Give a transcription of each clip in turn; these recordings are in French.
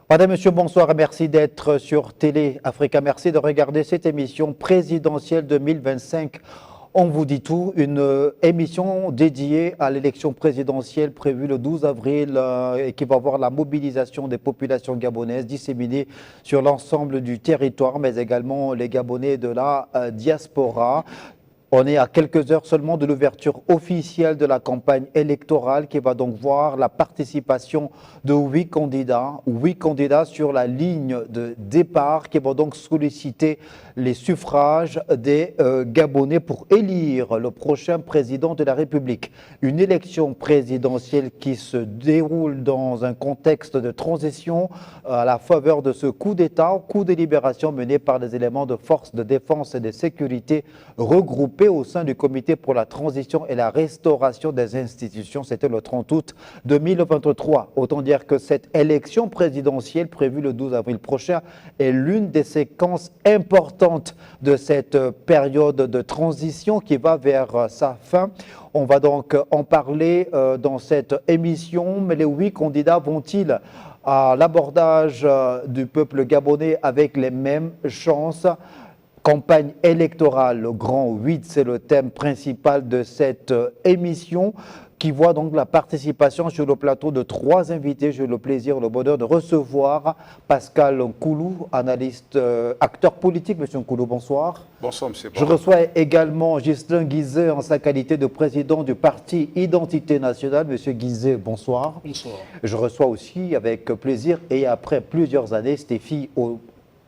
Madame, Monsieur, bonsoir et merci d'être sur Télé Africa. Merci de regarder cette émission présidentielle 2025. On vous dit tout, une émission dédiée à l'élection présidentielle prévue le 12 avril et qui va voir la mobilisation des populations gabonaises disséminées sur l'ensemble du territoire, mais également les Gabonais de la diaspora. On est à quelques heures seulement de l'ouverture officielle de la campagne électorale qui va donc voir la participation de 8 candidats sur la ligne de départ qui vont donc solliciter les suffrages des Gabonais pour élire le prochain président de la République. Une élection présidentielle qui se déroule dans un contexte de transition à la faveur de ce coup d'État, coup de libération mené par des éléments de force de défense et de sécurité regroupés au sein du comité pour la transition et la restauration des institutions. C'était le 30 août 2023. Autant dire que cette élection présidentielle prévue le 12 avril prochain est l'une des séquences importantes de cette période de transition qui va vers sa fin. On va donc en parler dans cette émission, mais les 8 candidats vont-ils à l'abordage du peuple gabonais avec les mêmes chances? Campagne électorale, le grand 8, c'est le thème principal de cette émission qui voit donc la participation sur le plateau de 3 invités. J'ai le plaisir, le bonheur de recevoir Pascal Nkoulou, analyste, acteur politique. Monsieur Nkoulou, bonsoir. Bonsoir, monsieur. Je reçois également Ghislain Guizet en sa qualité de président du parti Identité Nationale. Monsieur Guizet, bonsoir. Bonsoir. Je reçois aussi avec plaisir et après plusieurs années Stéphie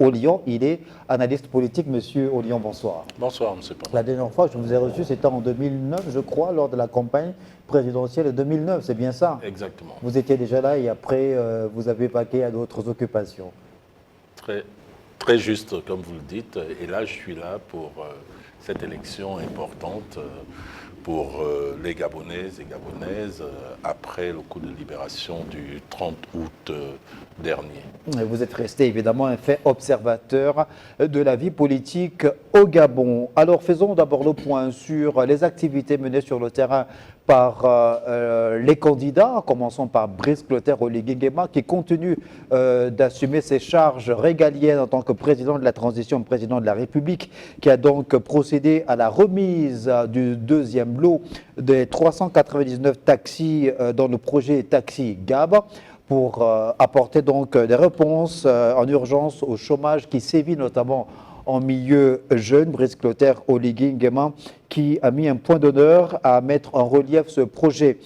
Ollion, il est analyste politique. Monsieur Ollion, bonsoir. Bonsoir, monsieur. La dernière fois que je vous ai reçu, c'était en 2009, je crois, lors de la campagne présidentielle de 2009, c'est bien ça? Exactement. Vous étiez déjà là et après, vous avez vaqué à d'autres occupations. Très juste, comme vous le dites. Et là, je suis là pour cette élection importante pour les Gabonaises et Gabonaises après le coup de libération du 30 août dernier. Vous êtes resté évidemment un fait observateur de la vie politique au Gabon. Alors faisons d'abord le point sur les activités menées sur le terrain par les candidats, commençons par Brice Clotaire Oligui Nguema qui continue d'assumer ses charges régaliennes en tant que président de la transition, président de la République, qui a donc procédé à la remise du deuxième lot des 399 taxis dans le projet Taxi Gab, pour apporter donc des réponses en urgence au chômage qui sévit notamment en milieu jeune. Brice Clotaire Oligui Nguema qui a mis un point d'honneur à mettre en relief ce projet.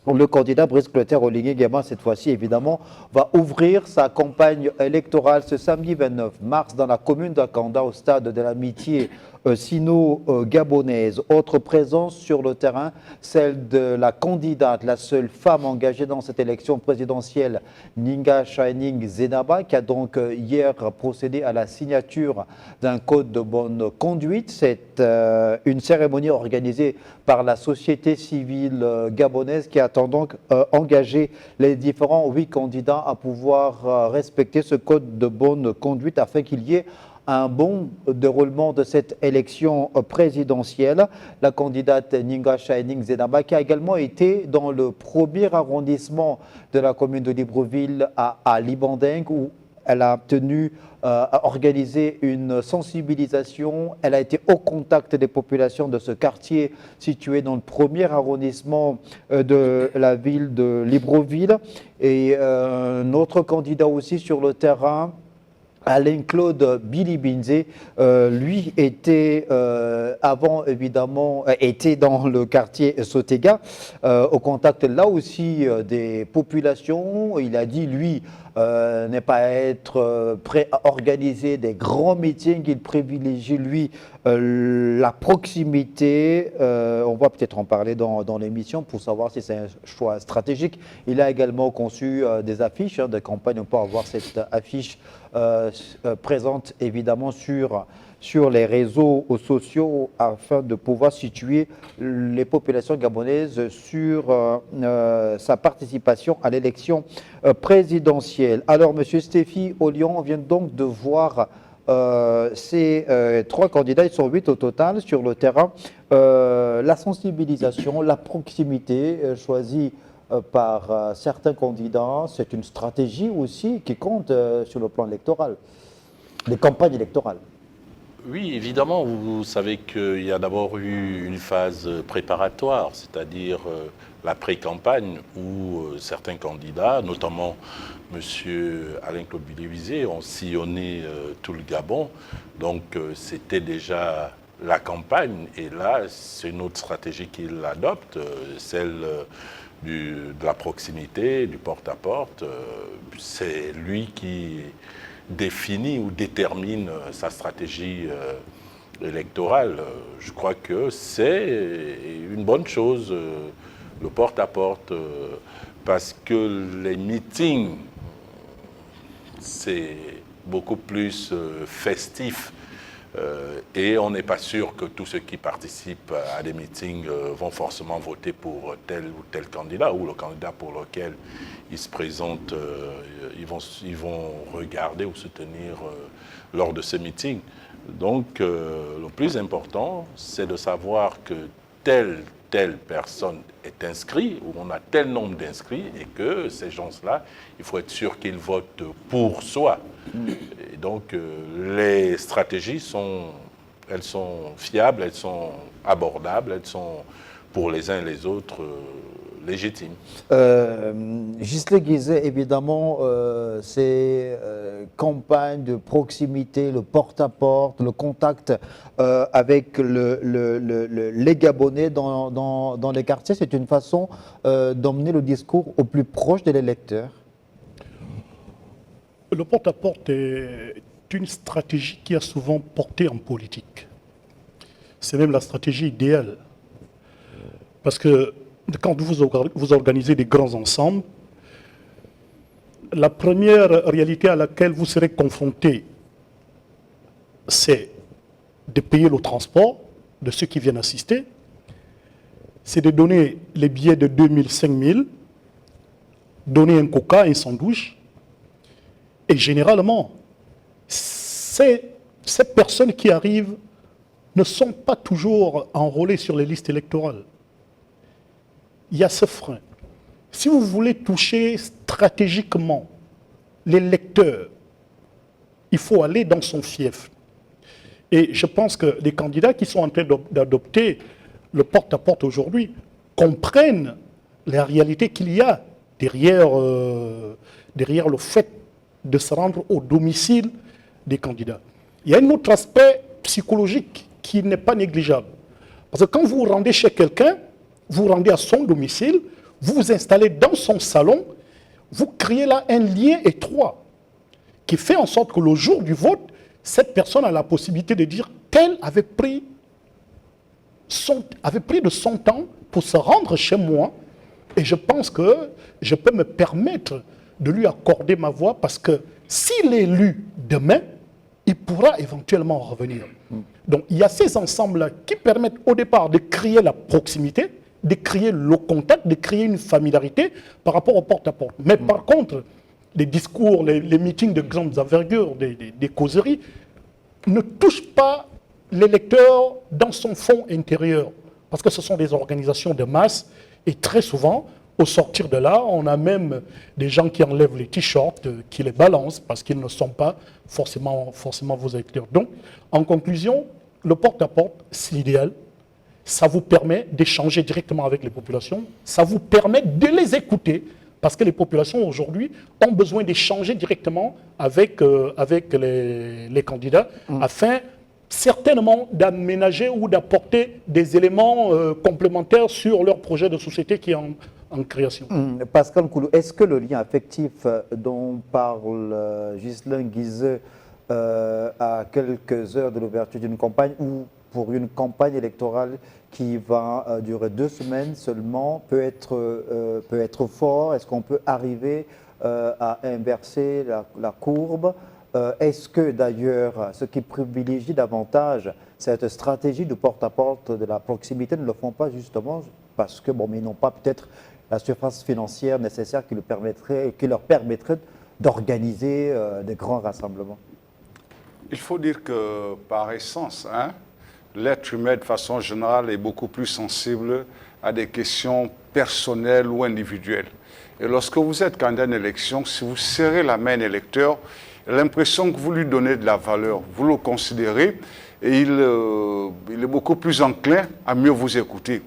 Le candidat Brice Clotaire Oligui Nguema, cette fois-ci, évidemment, va ouvrir sa campagne électorale ce samedi 29 mars dans la commune d'Akanda, au stade de l'amitié sino-gabonaise. Autre présence sur le terrain, celle de la candidate, la seule femme engagée dans cette élection présidentielle, Ninga Shining Zenaba, qui a donc hier procédé à la signature d'un code de bonne conduite. C'est une cérémonie organisée par la société civile gabonaise qui attend donc engager les différents 8 candidats à pouvoir respecter ce code de bonne conduite afin qu'il y ait un bon déroulement de cette élection présidentielle. La candidate Ninga Shining Zenaba, qui a également été dans le premier arrondissement de la commune de Libreville à Libandeng, où elle a tenu à organiser une sensibilisation. Elle a été au contact des populations de ce quartier situé dans le premier arrondissement de la ville de Libreville. Et notre candidat aussi sur le terrain, Alain-Claude Bilibinze, lui était avant évidemment était dans le quartier Sotega, au contact là aussi des populations. Il a dit lui n'est pas être prêt à organiser des grands meetings. Il privilégie lui la proximité. On va peut-être en parler dans l'émission pour savoir si c'est un choix stratégique. Il a également conçu des affiches de campagne. On peut avoir cette affiche présente évidemment sur les réseaux sociaux afin de pouvoir situer les populations gabonaises sur sa participation à l'élection présidentielle. Alors, Monsieur Stéphie Ollion, on vient donc de voir ces 3 candidats, ils sont 8 au total sur le terrain. La sensibilisation, la proximité choisie par certains candidats, c'est une stratégie aussi qui compte sur le plan électoral, des campagnes électorales. Oui, évidemment, vous savez qu'il y a d'abord eu une phase préparatoire, c'est-à-dire la pré-campagne où certains candidats, notamment M. Alain-Claude Bilivisé, ont sillonné tout le Gabon. Donc c'était déjà la campagne et là, c'est une autre stratégie qu'il adopte, celle de la proximité, du porte-à-porte. C'est lui qui définit ou détermine sa stratégie électorale. Je crois que c'est une bonne chose, le porte-à-porte, parce que les meetings, c'est beaucoup plus festif. Et on n'est pas sûr que tous ceux qui participent à des meetings vont forcément voter pour tel ou tel candidat ou le candidat pour lequel ils se présentent, ils vont regarder ou soutenir lors de ces meetings. Donc, le plus important, c'est de savoir que telle personne est inscrite, ou on a tel nombre d'inscrits, et que ces gens-là, il faut être sûr qu'ils votent pour soi. Et donc, les stratégies elles sont fiables, elles sont abordables, elles sont pour les uns et les autres légitimes. Gisèle Guizet, évidemment, ces campagnes de proximité, le porte-à-porte, le contact avec les Gabonais dans les quartiers, c'est une façon d'emmener le discours au plus proche de l'électeur. Le porte-à-porte est une stratégie qui a souvent porté en politique. C'est même la stratégie idéale. Parce que quand vous organisez des grands ensembles, la première réalité à laquelle vous serez confronté, c'est de payer le transport de ceux qui viennent assister, c'est de donner les billets de 2000, 5000, donner un coca, un sandwich. Et généralement, ces personnes qui arrivent ne sont pas toujours enrôlées sur les listes électorales. Il y a ce frein. Si vous voulez toucher stratégiquement l'électeur, il faut aller dans son fief. Et je pense que les candidats qui sont en train d'adopter le porte-à-porte aujourd'hui comprennent la réalité qu'il y a derrière le fait de se rendre au domicile des candidats. Il y a un autre aspect psychologique qui n'est pas négligeable. Parce que quand vous vous rendez chez quelqu'un, vous vous rendez à son domicile, vous vous installez dans son salon, vous créez là un lien étroit qui fait en sorte que le jour du vote, cette personne a la possibilité de dire tel avait pris de son temps pour se rendre chez moi et je pense que je peux me permettre de lui accorder ma voix parce que s'il est élu demain, il pourra éventuellement revenir. Donc il y a ces ensembles-là qui permettent au départ de créer la proximité, de créer le contact, de créer une familiarité par rapport au porte-à-porte. Mais par contre, les discours, les meetings de grandes envergures, des causeries, ne touchent pas l'électeur dans son fond intérieur. Parce que ce sont des organisations de masse et très souvent, au sortir de là, on a même des gens qui enlèvent les t-shirts, qui les balancent parce qu'ils ne sont pas forcément vos électeurs. Donc, en conclusion, le porte-à-porte, c'est l'idéal. Ça vous permet d'échanger directement avec les populations. Ça vous permet de les écouter parce que les populations aujourd'hui ont besoin d'échanger directement avec les candidats afin certainement d'aménager ou d'apporter des éléments complémentaires sur leur projet de société qui est en création. Pascal Koulou, est-ce que le lien affectif dont parle Gisèle Guizet à quelques heures de l'ouverture d'une campagne ou pour une campagne électorale qui va durer 2 semaines seulement peut être fort? Est-ce qu'on peut arriver à inverser la courbe? Est-ce que d'ailleurs ceux qui privilégient davantage cette stratégie de porte-à-porte de la proximité ne le font pas justement parce que ils n'ont pas peut-être la surface financière nécessaire qui leur permettrait d'organiser des grands rassemblements? Il faut dire que par essence, l'être humain de façon générale est beaucoup plus sensible à des questions personnel ou individuel. Et lorsque vous êtes candidat à une élection, si vous serrez la main à un électeur, l'impression que vous lui donnez de la valeur, vous le considérez, et il est beaucoup plus enclin à mieux vous écouter.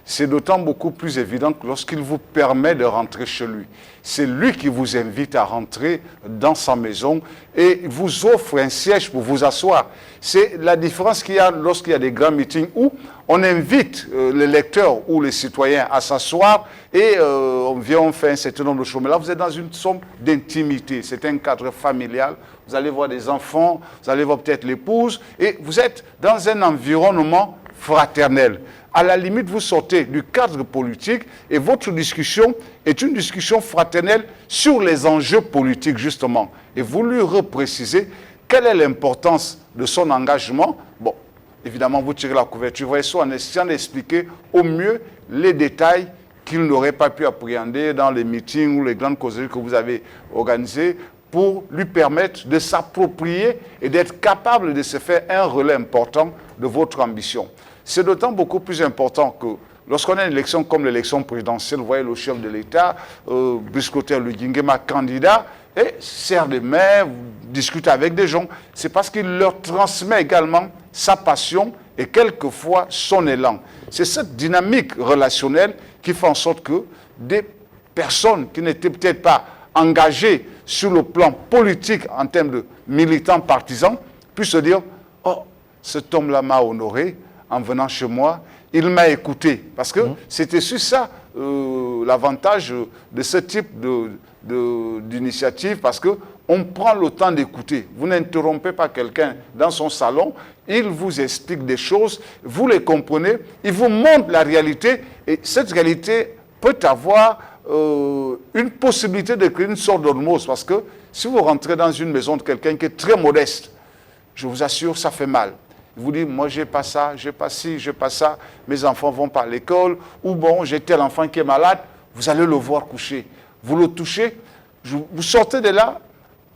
C'est d'autant beaucoup plus évident que lorsqu'il vous permet de rentrer chez lui. C'est lui qui vous invite à rentrer dans sa maison et vous offre un siège pour vous asseoir. C'est la différence qu'il y a lorsqu'il y a des grands meetings où on invite l'électeur ou les citoyens à s'asseoir et on vient, on fait un certain nombre de choses. Mais là, vous êtes dans une somme d'intimité. C'est un cadre familial. Vous allez voir des enfants, vous allez voir peut-être l'épouse et vous êtes dans un environnement fraternel. À la limite, vous sortez du cadre politique et votre discussion est une discussion fraternelle sur les enjeux politiques, justement. Et vous lui reprécisez quelle est l'importance de son engagement. Bon, évidemment, vous tirez la couverture, vous voyez, en essayant d'expliquer au mieux les détails qu'il n'aurait pas pu appréhender dans les meetings ou les grandes causeries que vous avez organisées pour lui permettre de s'approprier et d'être capable de se faire un relais important de votre ambition. C'est d'autant beaucoup plus important que lorsqu'on a une élection comme l'élection présidentielle, vous voyez le chef de l'État, Brice-Clotaire Luguingema, candidat, et serre les mains, discute avec des gens. C'est parce qu'il leur transmet également sa passion et quelquefois son élan. C'est cette dynamique relationnelle qui fait en sorte que des personnes qui n'étaient peut-être pas engagées sur le plan politique en termes de militants partisans puissent se dire « Oh, cet homme-là m'a honoré, en venant chez moi, il m'a écouté. » Parce que c'était sur ça l'avantage de ce type d'initiative, parce qu'on prend le temps d'écouter. Vous n'interrompez pas quelqu'un dans son salon, il vous explique des choses, vous les comprenez, il vous montre la réalité, et cette réalité peut avoir une possibilité de créer une sorte d'osmose, parce que si vous rentrez dans une maison de quelqu'un qui est très modeste, je vous assure, ça fait mal. Il vous dit, moi, j'ai pas ça, j'ai pas ci, j'ai pas ça, mes enfants vont pas à l'école, ou bon, j'ai tel enfant qui est malade, vous allez le voir coucher. Vous le touchez, vous sortez de là,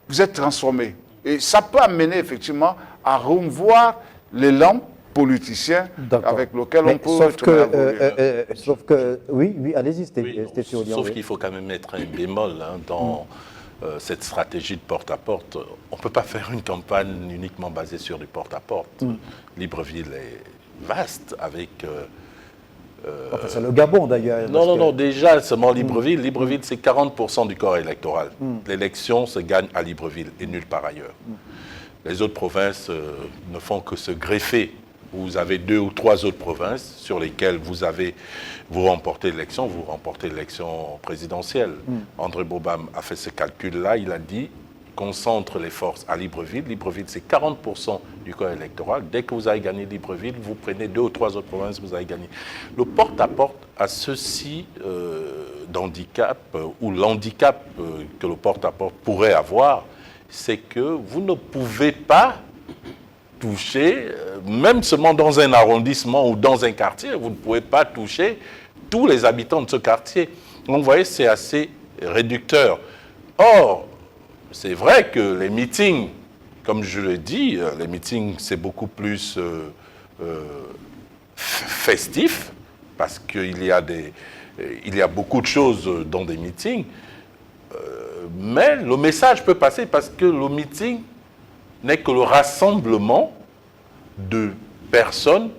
vous êtes transformé. Et ça peut amener effectivement à revoir l'élan politicien avec lequel on peut sauf que, oui, allez-y, Stéphie Ollier. Sauf qu'il faut quand même mettre un bémol dans cette stratégie de porte-à-porte. On ne peut pas faire une campagne uniquement basée sur du porte-à-porte. Libreville est vaste avec... enfin, c'est le Gabon d'ailleurs. Non, déjà, seulement Libreville. Libreville, c'est 40% du corps électoral. L'élection se gagne à Libreville et nulle part ailleurs. Les autres provinces ne font que se greffer. Vous avez 2 ou 3 autres provinces sur lesquelles vous remportez l'élection, vous remportez l'élection présidentielle. André Bobam a fait ce calcul-là, il a dit, concentre les forces à Libreville. Libreville, c'est 40% du corps électoral. Dès que vous avez gagné Libreville, vous prenez 2 ou 3 autres provinces, vous avez gagné. Le porte-à-porte a ceci d'handicap, ou l'handicap que le porte-à-porte pourrait avoir, c'est que vous ne pouvez pas toucher, même seulement dans un arrondissement ou dans un quartier, vous ne pouvez pas toucher tous les habitants de ce quartier. Donc vous voyez, c'est assez réducteur. Or, c'est vrai que les meetings, comme je le dis, les meetings c'est beaucoup plus festif, parce qu'il y a beaucoup de choses dans des meetings, mais le message peut passer parce que le meeting n'est que le rassemblement de personnes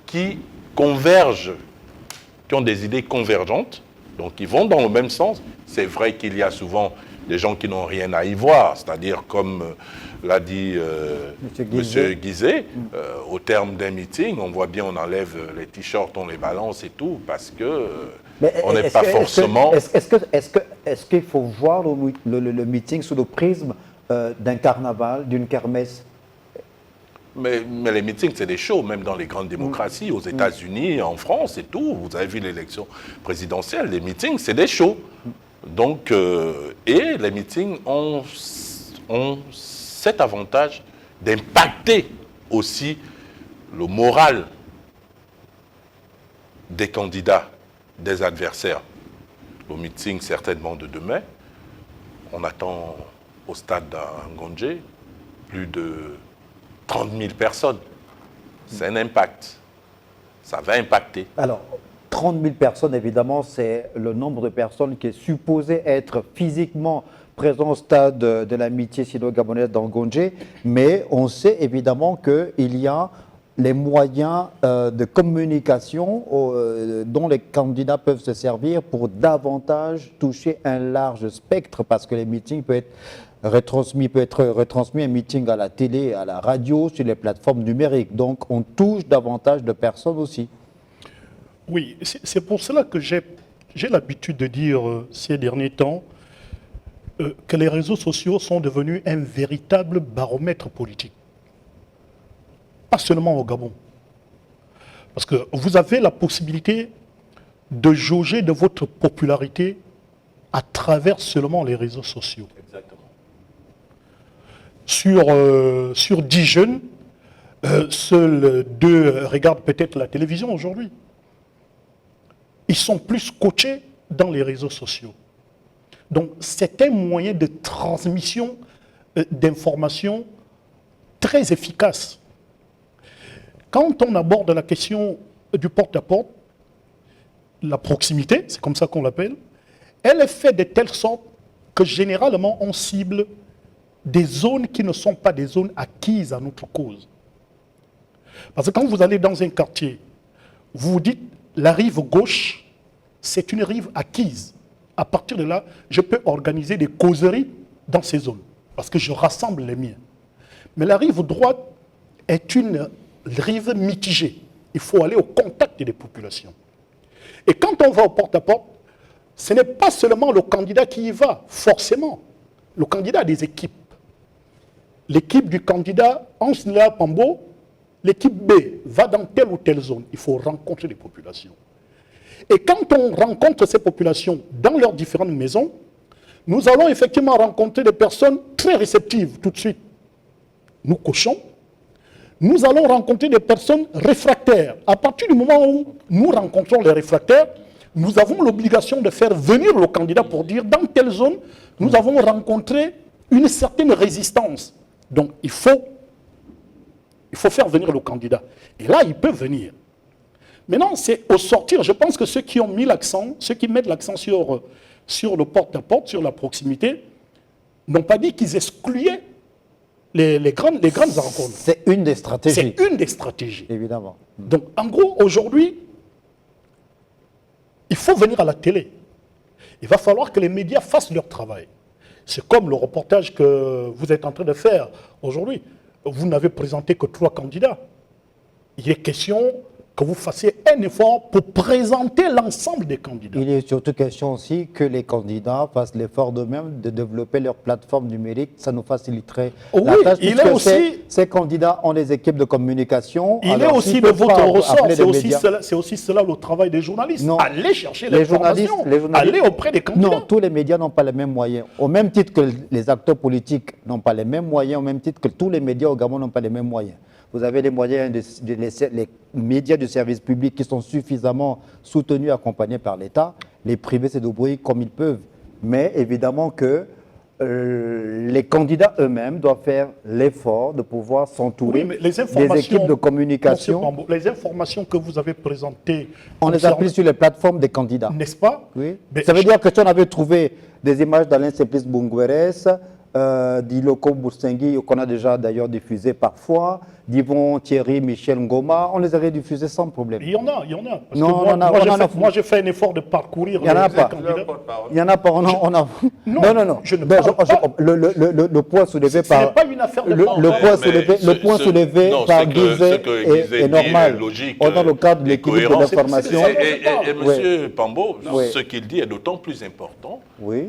qui convergent, qui ont des idées convergentes, donc qui vont dans le même sens. C'est vrai qu'il y a souvent des gens qui n'ont rien à y voir, c'est-à-dire comme l'a dit M. Guizet, au terme d'un meeting, on voit bien, on enlève les t-shirts, on les balance et tout, parce que on n'est pas forcément... Est-ce qu'il faut voir le meeting sous le prisme d'un carnaval, d'une kermesse? Mais les meetings, c'est des shows, même dans les grandes démocraties, aux États-Unis, en France et tout. Vous avez vu l'élection présidentielle, les meetings, c'est des shows. Donc, et les meetings ont cet avantage d'impacter aussi le moral des candidats, des adversaires. Le meeting, certainement de demain, on attend au stade d'Angondje plus de 30 000 personnes. C'est un impact. Ça va impacter. Alors, 30 000 personnes, évidemment, c'est le nombre de personnes qui est supposé être physiquement présent au stade de l'amitié sino-gabonaise d'Angondje, mais on sait évidemment qu'il y a les moyens de communication dont les candidats peuvent se servir pour davantage toucher un large spectre, parce que les meetings peuvent être retransmis un meeting à la télé, à la radio, sur les plateformes numériques. Donc on touche davantage de personnes aussi. Oui, c'est pour cela que j'ai l'habitude de dire ces derniers temps que les réseaux sociaux sont devenus un véritable baromètre politique. Pas seulement au Gabon. Parce que vous avez la possibilité de jauger de votre popularité à travers seulement les réseaux sociaux. Exactement. Sur 10 jeunes, seuls 2 regardent peut-être la télévision aujourd'hui. Ils sont plus coachés dans les réseaux sociaux. Donc c'est un moyen de transmission d'informations très efficace. Quand on aborde la question du porte-à-porte, la proximité, c'est comme ça qu'on l'appelle, elle est faite de telle sorte que généralement on cible des zones qui ne sont pas des zones acquises à notre cause. Parce que quand vous allez dans un quartier, vous vous dites, la rive gauche, c'est une rive acquise. À partir de là, je peux organiser des causeries dans ces zones, parce que je rassemble les miens. Mais la rive droite est une rive mitigée. Il faut aller au contact des populations. Et quand on va au porte-à-porte, ce n'est pas seulement le candidat qui y va, forcément. Le candidat a des équipes. L'équipe du candidat Ansnila Pambo, l'équipe B va dans telle ou telle zone. Il faut rencontrer les populations. Et quand on rencontre ces populations dans leurs différentes maisons, nous allons effectivement rencontrer des personnes très réceptives tout de suite. Nous cochons. Nous allons rencontrer des personnes réfractaires. À partir du moment où nous rencontrons les réfractaires, nous avons l'obligation de faire venir le candidat pour dire dans telle zone, nous avons rencontré une certaine résistance. Donc il faut faire venir le candidat. Et là, il peut venir. Maintenant, c'est au sortir, je pense que ceux qui ont mis l'accent, ceux qui mettent l'accent sur le porte-à-porte, sur la proximité, n'ont pas dit qu'ils excluaient les grandes rencontres. C'est une des stratégies. C'est une des stratégies. Évidemment. Donc, en gros, aujourd'hui, il faut venir à la télé. Il va falloir que les médias fassent leur travail. C'est comme le reportage que vous êtes en train de faire aujourd'hui. Vous n'avez présenté que 3 candidats. Il est question que vous fassiez un effort pour présenter l'ensemble des candidats. Il est surtout question aussi que les candidats fassent l'effort d'eux-mêmes de développer leur plateforme numérique. Ça nous faciliterait la tâche. Il est aussi, ces candidats ont des équipes de communication. Il est aussi de votre ressort. C'est aussi cela le travail des journalistes. Non, allez chercher l'information. Allez auprès des candidats. Non, tous les médias n'ont pas les mêmes moyens. Au même titre que les acteurs politiques n'ont pas les mêmes moyens, au même titre que tous les médias au Gabon n'ont pas les mêmes moyens. Vous avez les moyens, les médias du service public qui sont suffisamment soutenus, accompagnés par l'État. Les privés se débrouillent comme ils peuvent. Mais évidemment que les candidats eux-mêmes doivent faire l'effort de pouvoir s'entourer des équipes de communication. Les informations que vous avez présentées, on les a prises sur les plateformes des candidats. N'est-ce pas? Oui. Ça veut dire que si on avait trouvé des images d'Alain Simplice Bungueres, d'Iloko Boursengi, qu'on a déjà d'ailleurs diffusé parfois, d'Yvon Thierry, Michel Ngoma, on les aurait diffusés sans problème. Il y en a. Parce que moi, j'ai fait un effort de parcourir les candidats. Il n'y en a pas. Non. Je ne parle pas. Le point soulevé par... Ce n'est pas une affaire de le point soulevé par Guizet est normal. Logique, dans le cadre de l'équilibre d'information. Et M. Pambo, ce qu'il dit est d'autant plus important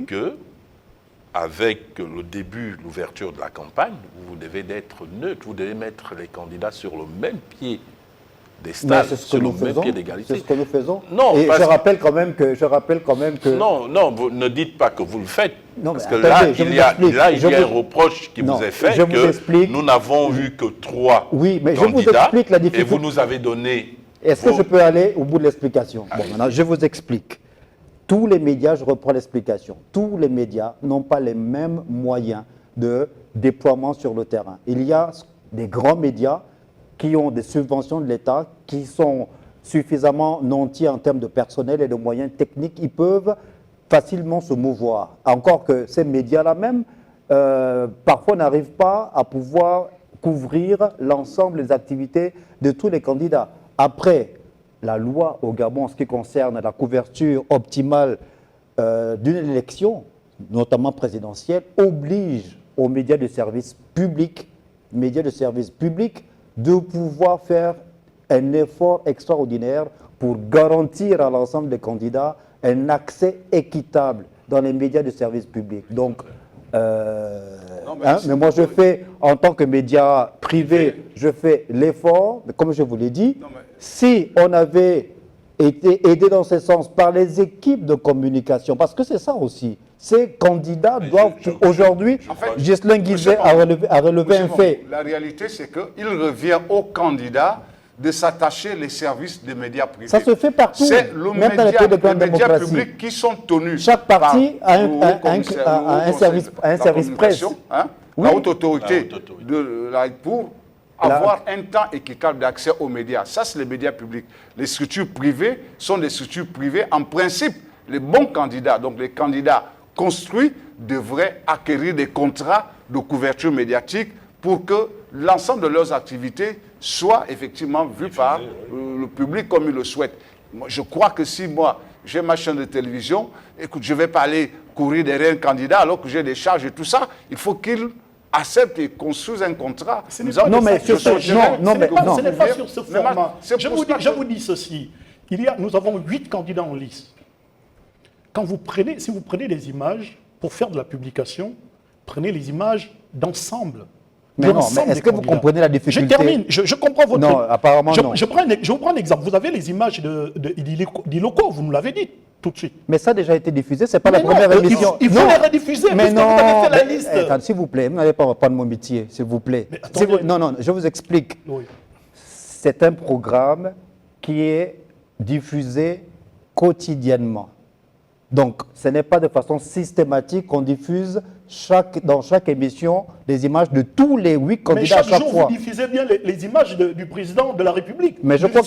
que avec le début, l'ouverture de la campagne, vous devez être neutre, vous devez mettre les candidats sur le même pied des stades, sur le même pied d'égalité. C'est ce que nous faisons. Non, et je rappelle quand même que... Non, vous ne dites pas que vous le faites. Non, parce que attendez, il y a un reproche qui vous est fait que nous n'avons vu que 3 candidats et vous nous avez donné... Est-ce que je peux aller au bout de l'explication? Bon, maintenant, je vous explique. Tous les médias, je reprends l'explication, tous les médias n'ont pas les mêmes moyens de déploiement sur le terrain. Il y a des grands médias qui ont des subventions de l'État qui sont suffisamment nantis en termes de personnel et de moyens techniques, ils peuvent facilement se mouvoir. Encore que ces médias-là même, parfois n'arrivent pas à pouvoir couvrir l'ensemble des activités de tous les candidats. Après, la loi au Gabon, en ce qui concerne la couverture optimale d'une élection, notamment présidentielle, oblige aux médias de service public, de pouvoir faire un effort extraordinaire pour garantir à l'ensemble des candidats un accès équitable dans les médias de service public. Donc, mais moi je fais, en tant que média privé, je fais l'effort, mais comme je vous l'ai dit, si on avait été aidé dans ce sens par les équipes de communication, parce que c'est ça aussi, ces candidats doivent aujourd'hui, Ghislain Guizet a relevé un fait. La réalité, c'est qu'il revient aux candidats de s'attacher les services des médias privés. Ça se fait partout, c'est même dans les pays de grande médias démocratie. publics qui sont tenus. Chaque parti par a un service presse. Hein, Oui. La haute autorité pour avoir un temps équitable d'accès aux médias. Ça, c'est les médias publics. Les structures privées sont des structures privées. En principe, les bons candidats, donc les candidats construits, devraient acquérir des contrats de couverture médiatique pour que l'ensemble de leurs activités soit effectivement vu par le public comme il le souhaite. Moi, je crois que si moi, j'ai ma chaîne de télévision, écoute, je ne vais pas aller courir derrière un candidat alors que j'ai des charges et tout ça, il faut qu'il accepte et construise un contrat. Ce n'est pas sur ce format. Je vous dis ceci. Nous avons 8 candidats en lice. Si vous prenez des images pour faire de la publication, prenez les images d'ensemble. Mais non, mais est-ce que vous comprenez la difficulté? Je termine, je comprends votre... Non, apparemment non. Je vous prends un exemple. Vous avez les images d'Iloko, vous nous l'avez dit tout de suite. Mais ça a déjà été diffusé, c'est pas la première émission. Il faut les rediffuser, mais parce non, que vous avez fait la liste. Attends, s'il vous plaît, vous n'allez pas prendre mon métier, s'il vous plaît. Non, je vous explique. Oui. C'est un programme qui est diffusé quotidiennement. Donc, ce n'est pas de façon systématique qu'on diffuse dans chaque émission des images de tous les 8 candidats à chaque jour, fois. vous diffusez bien les images du président de la République. Mais je crois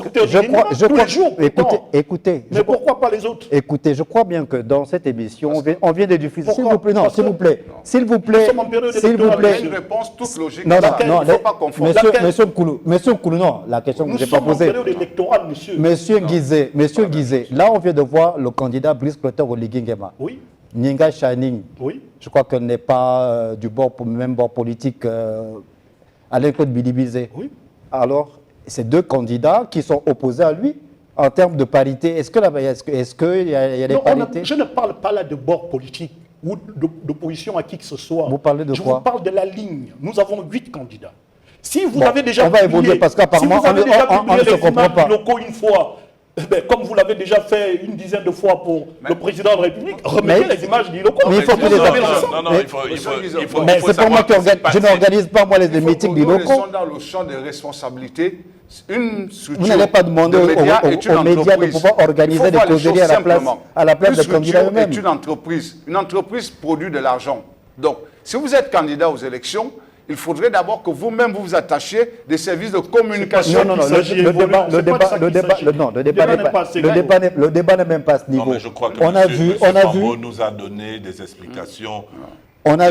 écoutez, mais pourquoi pas les autres? Écoutez, je crois bien que dans cette émission, on vient de diffuser. S'il vous plaît, non, s'il vous plaît, s'il vous plaît, s'il vous plaît. Une réponse toute logique. Non, il ne faut pas confondre. Monsieur Nkoulou, non, la question que je n'ai pas posée. Nous sommes en période électorale, monsieur. Monsieur Guizet, là on vient de voir le candidat Brice Clotaire Oligui Nguema. Oui. Ninga Shining, oui. Je crois qu'elle n'est pas du même bord politique à l'école Bilibizé. Oui. Alors, ces 2 candidats qui sont opposés à lui en termes de parité, est-ce qu'il y a des parités? Je ne parle pas là de bord politique ou d'opposition à qui que ce soit. Vous parlez de quoi? Je vous parle de la ligne. Nous avons 8 candidats. Si vous avez déjà on va évoluer parce qu'apparemment, on ne se comprend pas. Locaux une fois, comme vous l'avez déjà fait une dizaine de fois pour le président de la République, remettez les images d'Iloko. Mais il faut que les mais c'est pour moi que je n'organise pas moi les meetings d'Iloko. Ils sont dans le champ des responsabilités. Vous n'allez pas demander aux médias de pouvoir organiser des causeries à la place des candidats eux-mêmes. Une entreprise produit de l'argent. Donc, si vous êtes candidat aux élections, il faudrait d'abord que vous-même vous attachiez des services de communication. Non, le débat n'est même pas à ce niveau. Non, mais je crois que M. nous a donné des explications. On a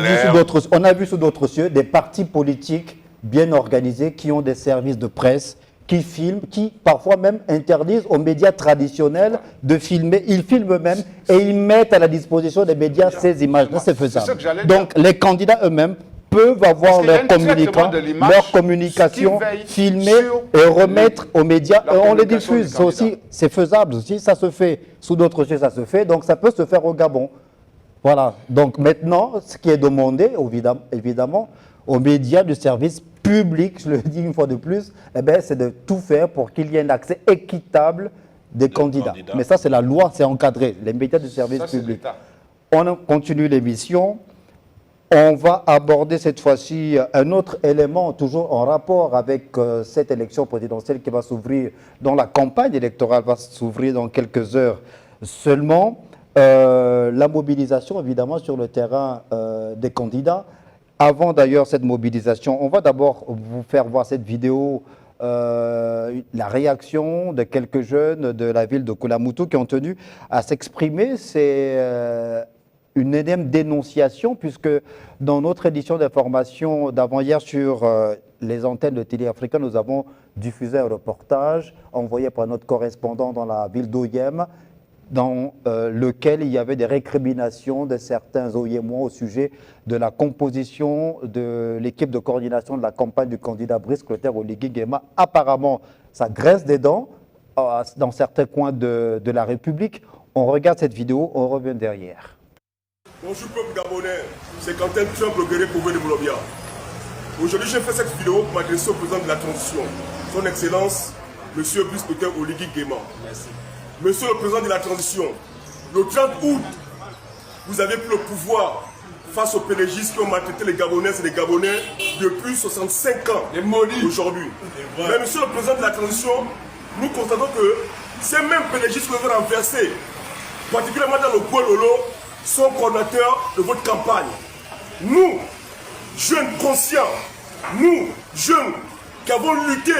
vu sous d'autres cieux des partis politiques bien organisés qui ont des services de presse, qui filment, qui parfois même interdisent aux médias traditionnels de filmer. Ils filment eux-mêmes et ils mettent à la disposition des médias ces images-là. C'est faisable. Donc les candidats eux-mêmes peuvent avoir leur communication filmée et remettre aux médias. On les diffuse. C'est faisable aussi. Ça se fait. Sous d'autres cieux, ça se fait. Donc ça peut se faire au Gabon. Voilà. Donc maintenant, ce qui est demandé, évidemment, aux médias de service public, je le dis une fois de plus, c'est de tout faire pour qu'il y ait un accès équitable des candidats. Mais ça, c'est la loi, c'est encadré. Les médias de service public. On continue l'émission. On va aborder cette fois-ci un autre élément, toujours en rapport avec cette élection présidentielle qui va s'ouvrir, dont la campagne électorale va s'ouvrir dans quelques heures seulement. La mobilisation, évidemment, sur le terrain des candidats. Avant d'ailleurs cette mobilisation, on va d'abord vous faire voir cette vidéo la réaction de quelques jeunes de la ville de Koulamoutou qui ont tenu à s'exprimer. C'est une énième dénonciation, puisque dans notre édition d'information d'avant-hier sur les antennes de Télé Africa, nous avons diffusé un reportage envoyé par notre correspondant dans la ville d'Oyem, dans lequel il y avait des récriminations de certains Oyémois au sujet de la composition de l'équipe de coordination de la campagne du candidat Brice Clotaire Oligui Nguema. Apparemment, ça graisse des dents dans certains coins de la République. On regarde cette vidéo, on revient derrière. Bonjour peuple gabonais, c'est Quentin Trump, le guerrier pauvre de Bolobia. Aujourd'hui, j'ai fait cette vidéo pour m'adresser au président de la transition, son Excellence, M. Brice Clotaire Oligui Nguema. Merci. Monsieur le président de la transition, le 30 août, vous avez pris le pouvoir face aux pélégistes qui ont maltraité les Gabonaises et les Gabonais depuis 65 ans aujourd'hui. Mais monsieur le président de la transition, nous constatons que ces mêmes pélégistes que vous avez renversés, particulièrement dans le Gololo, sont coordonnateurs de votre campagne. Nous, jeunes conscients, nous, jeunes qui avons lutté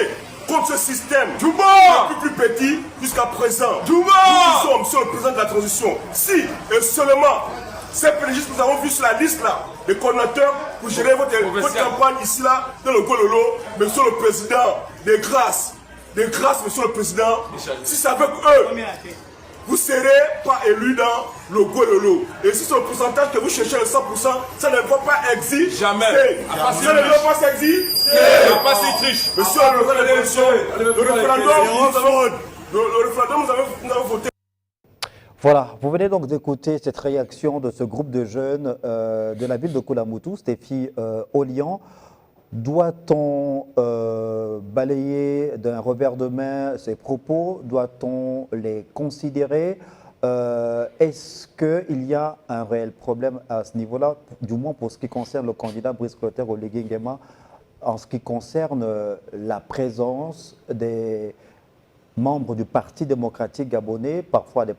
contre ce système, depuis plus petit jusqu'à présent, nous disons, monsieur le président de la transition, si et seulement ces pélégistes que nous avons vus sur la liste là, les coordonnateurs pour gérer votre campagne ici là, dans le Gololo, monsieur le président, des grâces, monsieur le président, si c'est avec eux, vous ne serez pas élu dans le Gololo. Et si c'est le pourcentage que vous cherchez, le 100%, ça ne va pas exister. Jamais. Ça ne va pas exister. Monsieur le président de la commission, le référendum, nous avons voté. Voilà, vous venez donc d'écouter cette réaction de ce groupe de jeunes de la ville de Koulamoutou, Stéphie Olian. Doit-on balayer d'un revers de main ces propos? Doit-on les considérer? Est-ce qu'il y a un réel problème à ce niveau-là, du moins pour ce qui concerne le candidat Brice Clotaire Oligui Nguema, en ce qui concerne la présence des membres du Parti démocratique gabonais, parfois des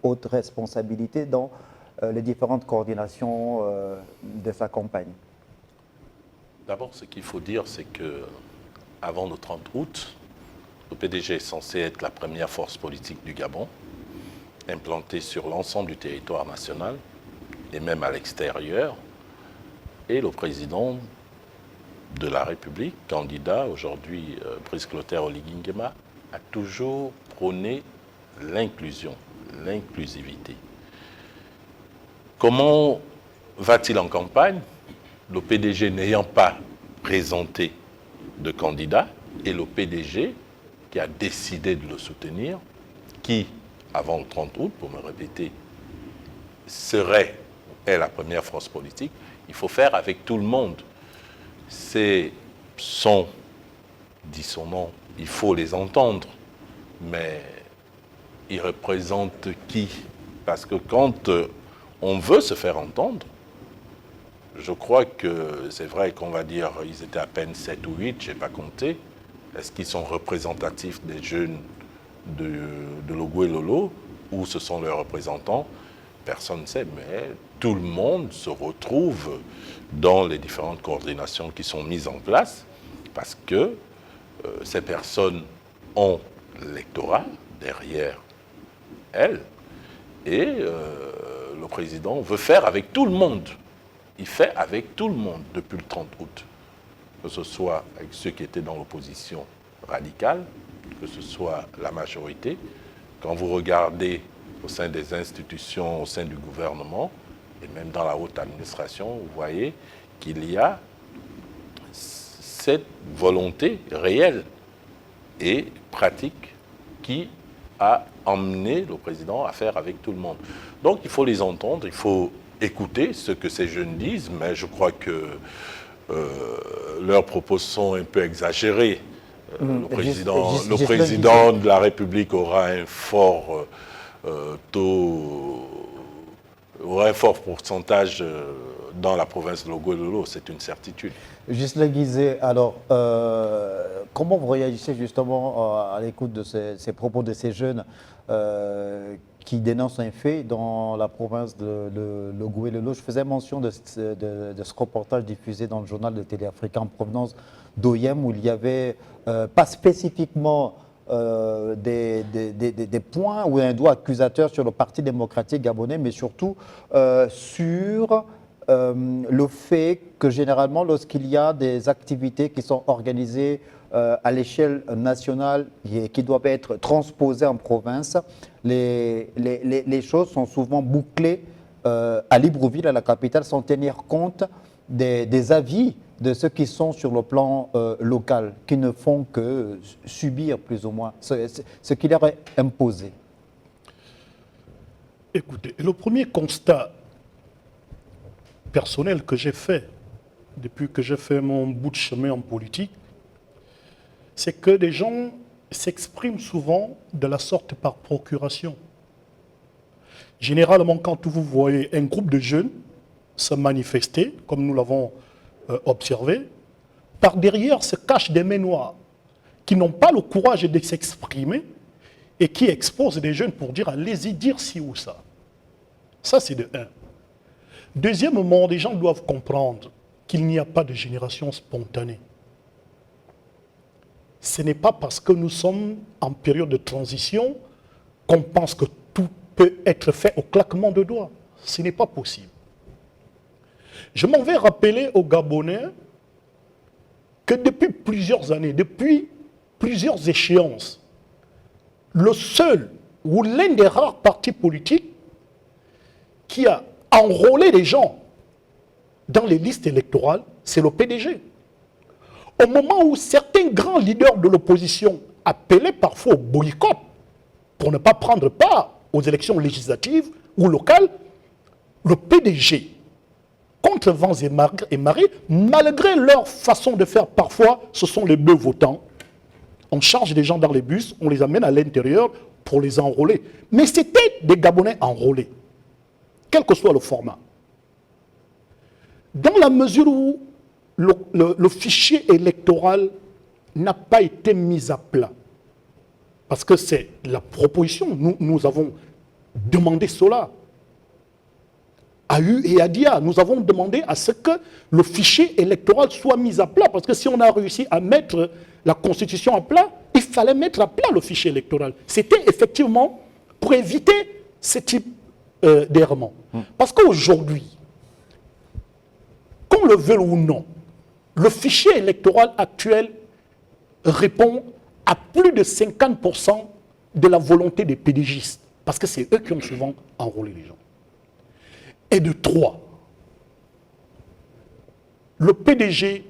hautes responsabilités dans les différentes coordinations de sa campagne? D'abord, ce qu'il faut dire, c'est que avant le 30 août, le PDG est censé être la première force politique du Gabon, implantée sur l'ensemble du territoire national et même à l'extérieur. Et le président de la République, candidat aujourd'hui, Brice Clotaire Oligui Nguema, a toujours prôné l'inclusion, l'inclusivité. Comment va-t-il en campagne? Le PDG n'ayant pas présenté de candidat et le PDG qui a décidé de le soutenir, qui, avant le 30 août, pour me répéter, est la première force politique, il faut faire avec tout le monde. C'est son, dit son nom, il faut les entendre, mais ils représentent qui? Parce que quand on veut se faire entendre, je crois que c'est vrai qu'on va dire ils étaient à peine 7 ou 8, je n'ai pas compté. Est-ce qu'ils sont représentatifs des jeunes de Logoué-Lolo ou ce sont leurs représentants? Personne ne sait, mais tout le monde se retrouve dans les différentes coordinations qui sont mises en place parce que ces personnes ont l'électorat derrière elles et le président veut faire avec tout le monde. Il fait avec tout le monde depuis le 30 août, que ce soit avec ceux qui étaient dans l'opposition radicale, que ce soit la majorité. Quand vous regardez au sein des institutions, au sein du gouvernement, et même dans la haute administration, vous voyez qu'il y a cette volonté réelle et pratique qui a emmené le président à faire avec tout le monde. Donc il faut les entendre, il faut écouter ce que ces jeunes disent, mais je crois que leurs propos sont un peu exagérés. Le président de la République aura un fort aura un fort pourcentage dans la province de Logoué-Lolo, c'est une certitude. Ghislain Guizé, alors, comment vous réagissez justement à l'écoute de ces propos de ces jeunes qui dénoncent un fait dans la province de Logoué-Lolo? Je faisais mention de ce reportage diffusé dans le journal de Télé Africa en provenance d'OIM où il y avait pas spécifiquement des points ou un doigt accusateur sur le Parti démocratique gabonais, mais surtout sur le fait que généralement, lorsqu'il y a des activités qui sont organisées à l'échelle nationale et qui doivent être transposées en province, les choses sont souvent bouclées à Libreville, à la capitale, sans tenir compte des avis de ceux qui sont sur le plan local, qui ne font que subir plus ou moins ce qui leur est imposé. Écoutez, le premier constat personnel que j'ai fait depuis que j'ai fait mon bout de chemin en politique, c'est que les gens s'expriment souvent de la sorte par procuration. Généralement, quand vous voyez un groupe de jeunes se manifester, comme nous l'avons observé, par derrière se cachent des mains noires qui n'ont pas le courage de s'exprimer et qui exposent des jeunes pour dire allez-y dire ci ou ça. Ça, c'est de un. Deuxièmement, les gens doivent comprendre qu'il n'y a pas de génération spontanée. Ce n'est pas parce que nous sommes en période de transition qu'on pense que tout peut être fait au claquement de doigts. Ce n'est pas possible. Je m'en vais rappeler aux Gabonais que depuis plusieurs années, depuis plusieurs échéances, le seul ou l'un des rares partis politiques qui a enrôlé les gens dans les listes électorales, c'est le PDG. Au moment où certains grands leaders de l'opposition appelaient parfois au boycott pour ne pas prendre part aux élections législatives ou locales, le PDG, contre vents et marées, malgré leur façon de faire parfois, ce sont les bœufs votants. On charge des gens dans les bus, on les amène à l'intérieur pour les enrôler. Mais c'était des Gabonais enrôlés, quel que soit le format. Dans la mesure où le fichier électoral n'a pas été mis à plat, parce que c'est la proposition, nous avons demandé cela. À U et à DIA, nous avons demandé à ce que le fichier électoral soit mis à plat, parce que si on a réussi à mettre la Constitution à plat, il fallait mettre à plat le fichier électoral. C'était effectivement pour éviter ce type d'errement. Parce qu'aujourd'hui, qu'on le veuille ou non, le fichier électoral actuel répond à plus de 50% de la volonté des pédégistes, parce que c'est eux qui ont souvent enrôlé les gens. Et de 3, le PDG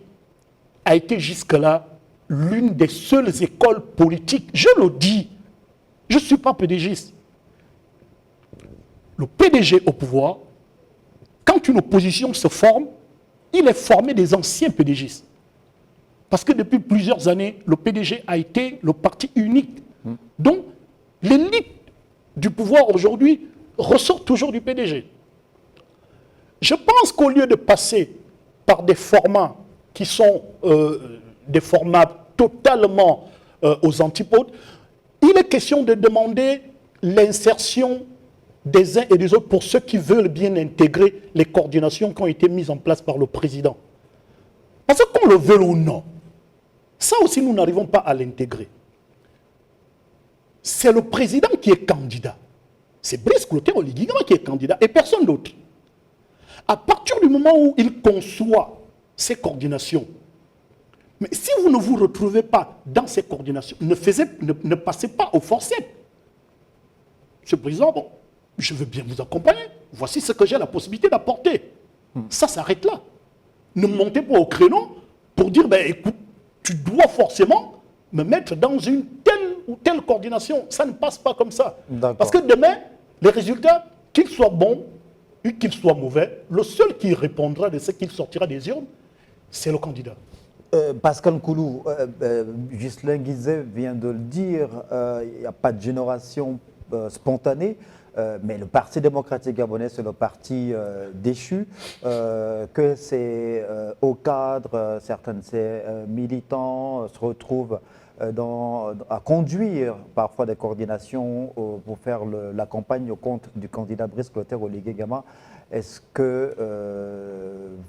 a été jusque-là l'une des seules écoles politiques, je le dis, je ne suis pas PDGiste. Le PDG au pouvoir, quand une opposition se forme, il est formé des anciens PDGistes. Parce que depuis plusieurs années, le PDG a été le parti unique. Donc, l'élite du pouvoir aujourd'hui ressort toujours du PDG. Je pense qu'au lieu de passer par des formats qui sont des formats totalement aux antipodes, il est question de demander l'insertion des uns et des autres pour ceux qui veulent bien intégrer les coordinations qui ont été mises en place par le président. Parce que qu'on le veut ou non, ça aussi nous n'arrivons pas à l'intégrer. C'est le président qui est candidat. C'est Brice Clotaire Oligui Nguema qui est candidat et personne d'autre. À partir du moment où il conçoit ces coordinations, mais si vous ne vous retrouvez pas dans ces coordinations, ne passez pas au forceps. Monsieur le Président, bon, je veux bien vous accompagner. Voici ce que j'ai la possibilité d'apporter. Ça s'arrête là. Ne montez pas au créneau pour dire, ben, écoute, tu dois forcément me mettre dans une telle ou telle coordination. Ça ne passe pas comme ça. Parce que demain, les résultats, qu'ils soient bons ou qu'ils soient mauvais, le seul qui répondra de ce qu'il sortira des urnes, c'est le candidat. Pascal Nkoulou, Ghislain Guizet vient de le dire, il n'y a pas de génération spontanée, mais le Parti démocratique gabonais, c'est le parti déchu, que ses hauts cadres, certains de ses militants se retrouvent à conduire parfois des coordinations pour faire la campagne au compte du candidat Brice Clotaire Oligui Nguema. Est-ce que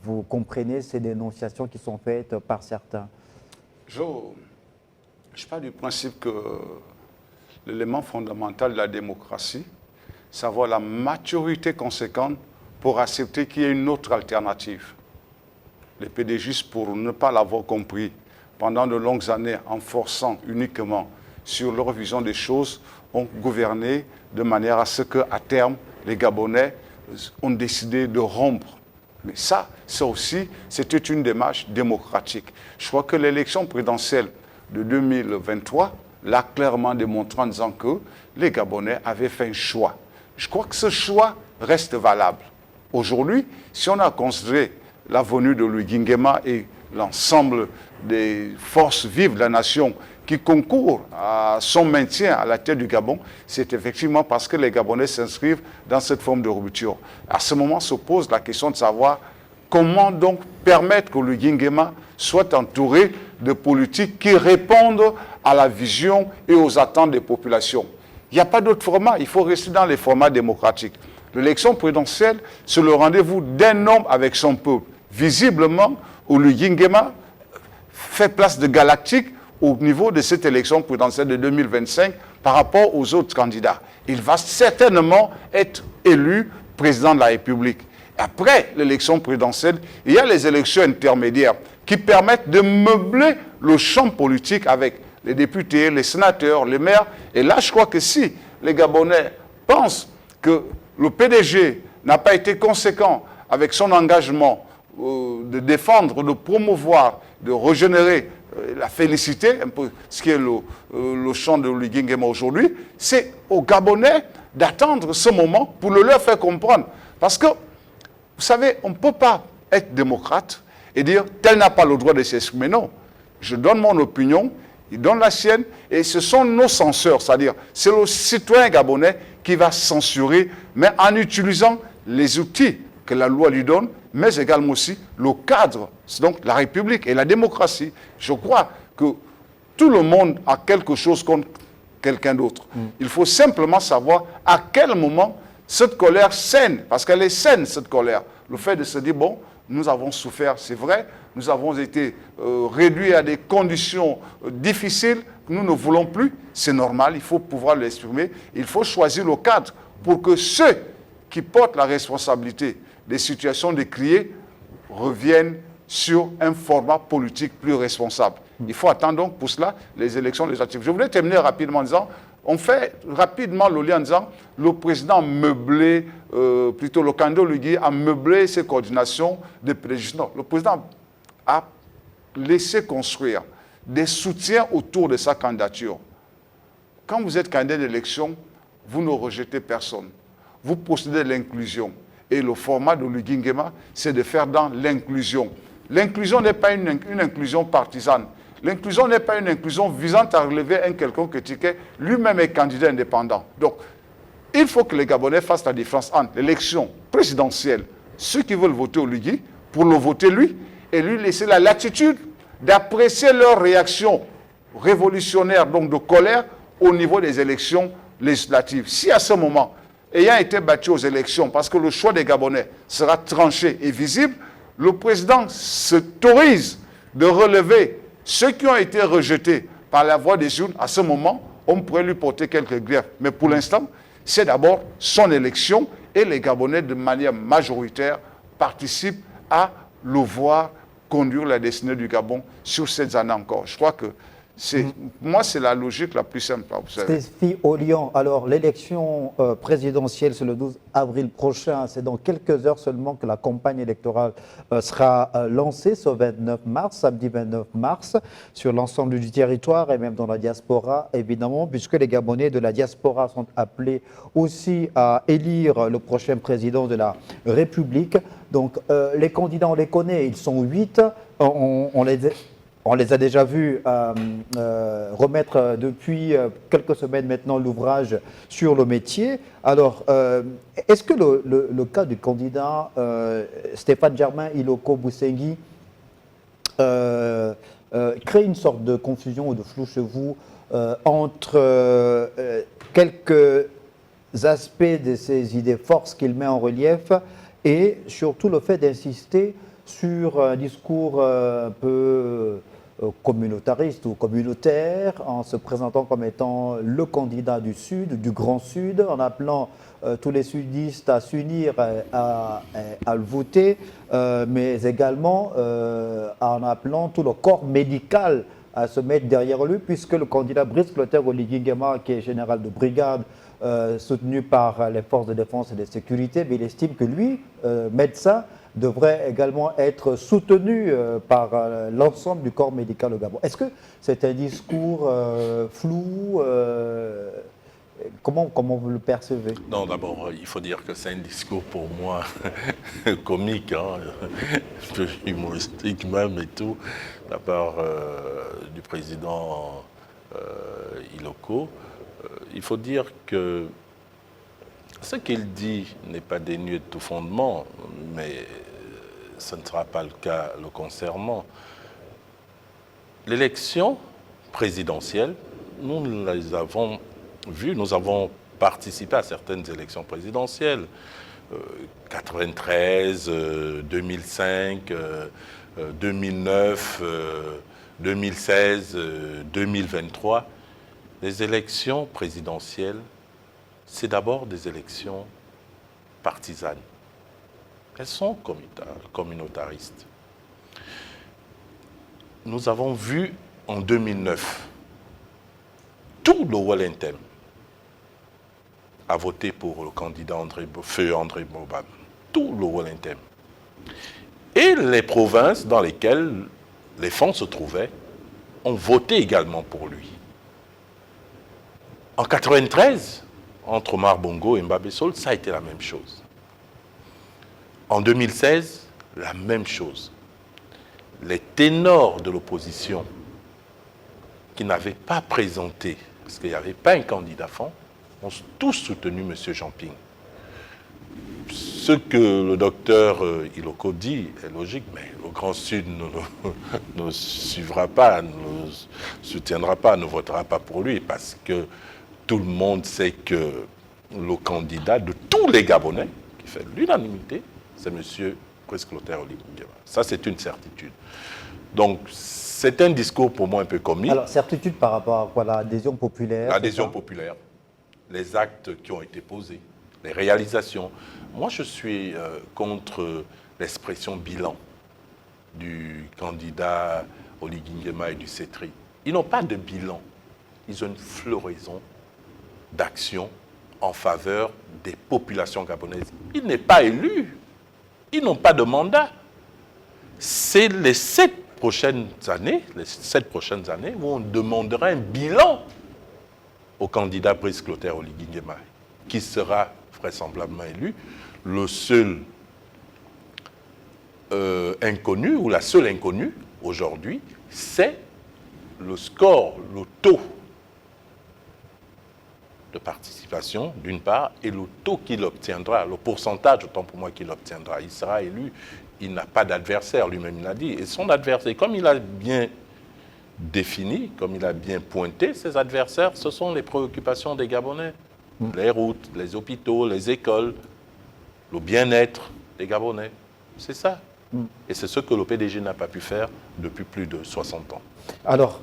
vous comprenez ces dénonciations qui sont faites par certains? Je pars du principe que l'élément fondamental de la démocratie, c'est avoir la maturité conséquente pour accepter qu'il y ait une autre alternative. Les pédégistes, pour ne pas l'avoir compris, pendant de longues années, en forçant uniquement sur leur vision des choses, ont gouverné de manière à ce qu'à terme, les Gabonais ont décidé de rompre. Mais ça aussi, c'était une démarche démocratique. Je crois que l'élection présidentielle de 2023 l'a clairement démontré en disant que les Gabonais avaient fait un choix. Je crois que ce choix reste valable. Aujourd'hui, si on a considéré la venue de Louis Nguema et l'ensemble des forces vives de la nation qui concourent à son maintien à la tête du Gabon, c'est effectivement parce que les Gabonais s'inscrivent dans cette forme de rupture. À ce moment se pose la question de savoir comment donc permettre que Louis Nguema soit entouré de politiques qui répondent à la vision et aux attentes des populations. Il n'y a pas d'autre format, il faut rester dans les formats démocratiques. L'élection présidentielle, c'est le rendez-vous d'un homme avec son peuple. Visiblement, Louis Nguema fait place de galactique au niveau de cette élection présidentielle de 2025 par rapport aux autres candidats. Il va certainement être élu président de la République. Après l'élection présidentielle, il y a les élections intermédiaires qui permettent de meubler le champ politique avec les députés, les sénateurs, les maires. Et là, je crois que si les Gabonais pensent que le PDG n'a pas été conséquent avec son engagement de défendre, de promouvoir, de régénérer, la félicité, un peu ce qui est le champ de Louis Nguema aujourd'hui, c'est aux Gabonais d'attendre ce moment pour le leur faire comprendre. Parce que, vous savez, on ne peut pas être démocrate et dire tel n'a pas le droit de s'exprimer. Non, je donne mon opinion, il donne la sienne, et ce sont nos censeurs, c'est-à-dire c'est le citoyen gabonais qui va censurer, mais en utilisant les outils que la loi lui donne, mais également aussi le cadre, c'est donc la République et la démocratie. Je crois que tout le monde a quelque chose contre quelqu'un d'autre. Il faut simplement savoir à quel moment cette colère saine, parce qu'elle est saine cette colère, le fait de se dire, bon, nous avons souffert, c'est vrai, nous avons été réduits à des conditions difficiles, nous ne voulons plus, c'est normal, il faut pouvoir l'exprimer, il faut choisir le cadre pour que ceux qui portent la responsabilité des situations décriées reviennent sur un format politique plus responsable. Il faut attendre donc pour cela les élections législatives. Je voulais terminer rapidement en disant, on fait rapidement le lien en disant, le président a meublé, plutôt le candidat Lugui a meublé ses coordinations de préjudice. Non, le président a laissé construire des soutiens autour de sa candidature. Quand vous êtes candidat d'élection, vous ne rejetez personne. Vous procédez de l'inclusion. Et le format de Louis Nguema, c'est de faire dans l'inclusion. L'inclusion n'est pas une inclusion partisane. L'inclusion n'est pas une inclusion visant à relever un quelconque étiquette. Lui-même est candidat indépendant. Donc, il faut que les Gabonais fassent la différence entre l'élection présidentielle, ceux qui veulent voter au Lugui, pour le voter lui, et lui laisser la latitude d'apprécier leur réaction révolutionnaire, donc de colère, au niveau des élections législatives. Si à ce moment, ayant été battu aux élections, parce que le choix des Gabonais sera tranché et visible, le président s'autorise de relever ceux qui ont été rejetés par la voie des urnes. À ce moment, on pourrait lui porter quelques griefs. Mais pour l'instant, c'est d'abord son élection et les Gabonais, de manière majoritaire, participent à le voir conduire la destinée du Gabon sur ces années encore. Je crois que moi, c'est la logique la plus simple à observer. Stéphie Olian, alors l'élection présidentielle, c'est le 12 avril prochain. C'est dans quelques heures seulement que la campagne électorale sera lancée, ce 29 mars, samedi 29 mars, sur l'ensemble du territoire et même dans la diaspora, évidemment, puisque les Gabonais de la diaspora sont appelés aussi à élire le prochain président de la République. Donc les candidats, on les connaît, ils sont 8. On les a déjà vus remettre depuis quelques semaines maintenant l'ouvrage sur le métier. Alors, est-ce que le cas du candidat Stéphane Germain Iloko Boussengi crée une sorte de confusion ou de flou chez vous entre quelques aspects de ses idées forces qu'il met en relief et surtout le fait d'insister sur un discours un peu communautariste ou communautaire, en se présentant comme étant le candidat du Sud, du Grand Sud, en appelant tous les sudistes à s'unir, à le voter, mais également en appelant tout le corps médical à se mettre derrière lui, puisque le candidat Brice Clotaire Oligui Nguema, qui est général de brigade, soutenu par les forces de défense et de sécurité, mais il estime que lui, médecin, devrait également être soutenu par l'ensemble du corps médical au Gabon. Est-ce que c'est un discours flou comment vous le percevez? Non, d'abord, il faut dire que c'est un discours pour moi comique, hein, un peu humoristique même et tout, de la part du président Iloko. Il faut dire que ce qu'il dit n'est pas dénué de tout fondement, mais ce ne sera pas le cas le concernant. L'élection présidentielle, nous les avons vues, nous avons participé à certaines élections présidentielles, 93, 2005, 2009, 2016, 2023. Les élections présidentielles, c'est d'abord des élections partisanes. Elles sont communautaristes. Nous avons vu en 2009, tout le Wellington a voté pour le candidat Feu André Bobam. Tout le Wellington. Et les provinces dans lesquelles les fonds se trouvaient ont voté également pour lui. En 93, entre Omar Bongo et Mbabe Sol, ça a été la même chose. En 2016, la même chose. Les ténors de l'opposition qui n'avaient pas présenté, parce qu'il n'y avait pas un candidat fond, ont tous soutenu M. Jean-Ping. Ce que le docteur Iloko dit est logique, mais le Grand Sud ne suivra pas, ne soutiendra pas, ne votera pas pour lui, parce que tout le monde sait que le candidat de tous les Gabonais, qui fait l'unanimité, c'est M. Brice Clotaire Oligui Nguema. Ça, c'est une certitude. Donc, c'est un discours pour moi un peu comique. Alors, certitude par rapport à quoi? L'adhésion populaire? L'adhésion populaire, les actes qui ont été posés, les réalisations. Moi, je suis contre l'expression bilan du candidat Oligui Nguema et du CETRI. Ils n'ont pas de bilan. Ils ont une floraison d'actions en faveur des populations gabonaises. Il n'est pas élu. Ils n'ont pas de mandat. C'est les 7 prochaines années où on demandera un bilan au candidat Brice Clotaire Oligui Nguema, qui sera vraisemblablement élu. Le seul inconnu, ou la seule inconnue aujourd'hui, c'est le score, le taux de participation, d'une part, et le taux qu'il obtiendra, le pourcentage, autant pour moi qu'il obtiendra. Il sera élu, il n'a pas d'adversaire, lui-même l'a dit. Et son adversaire, comme il a bien défini, comme il a bien pointé, ses adversaires, ce sont les préoccupations des Gabonais. Les routes, les hôpitaux, les écoles, le bien-être des Gabonais. C'est ça. Et c'est ce que le PDG n'a pas pu faire depuis plus de 60 ans. Alors,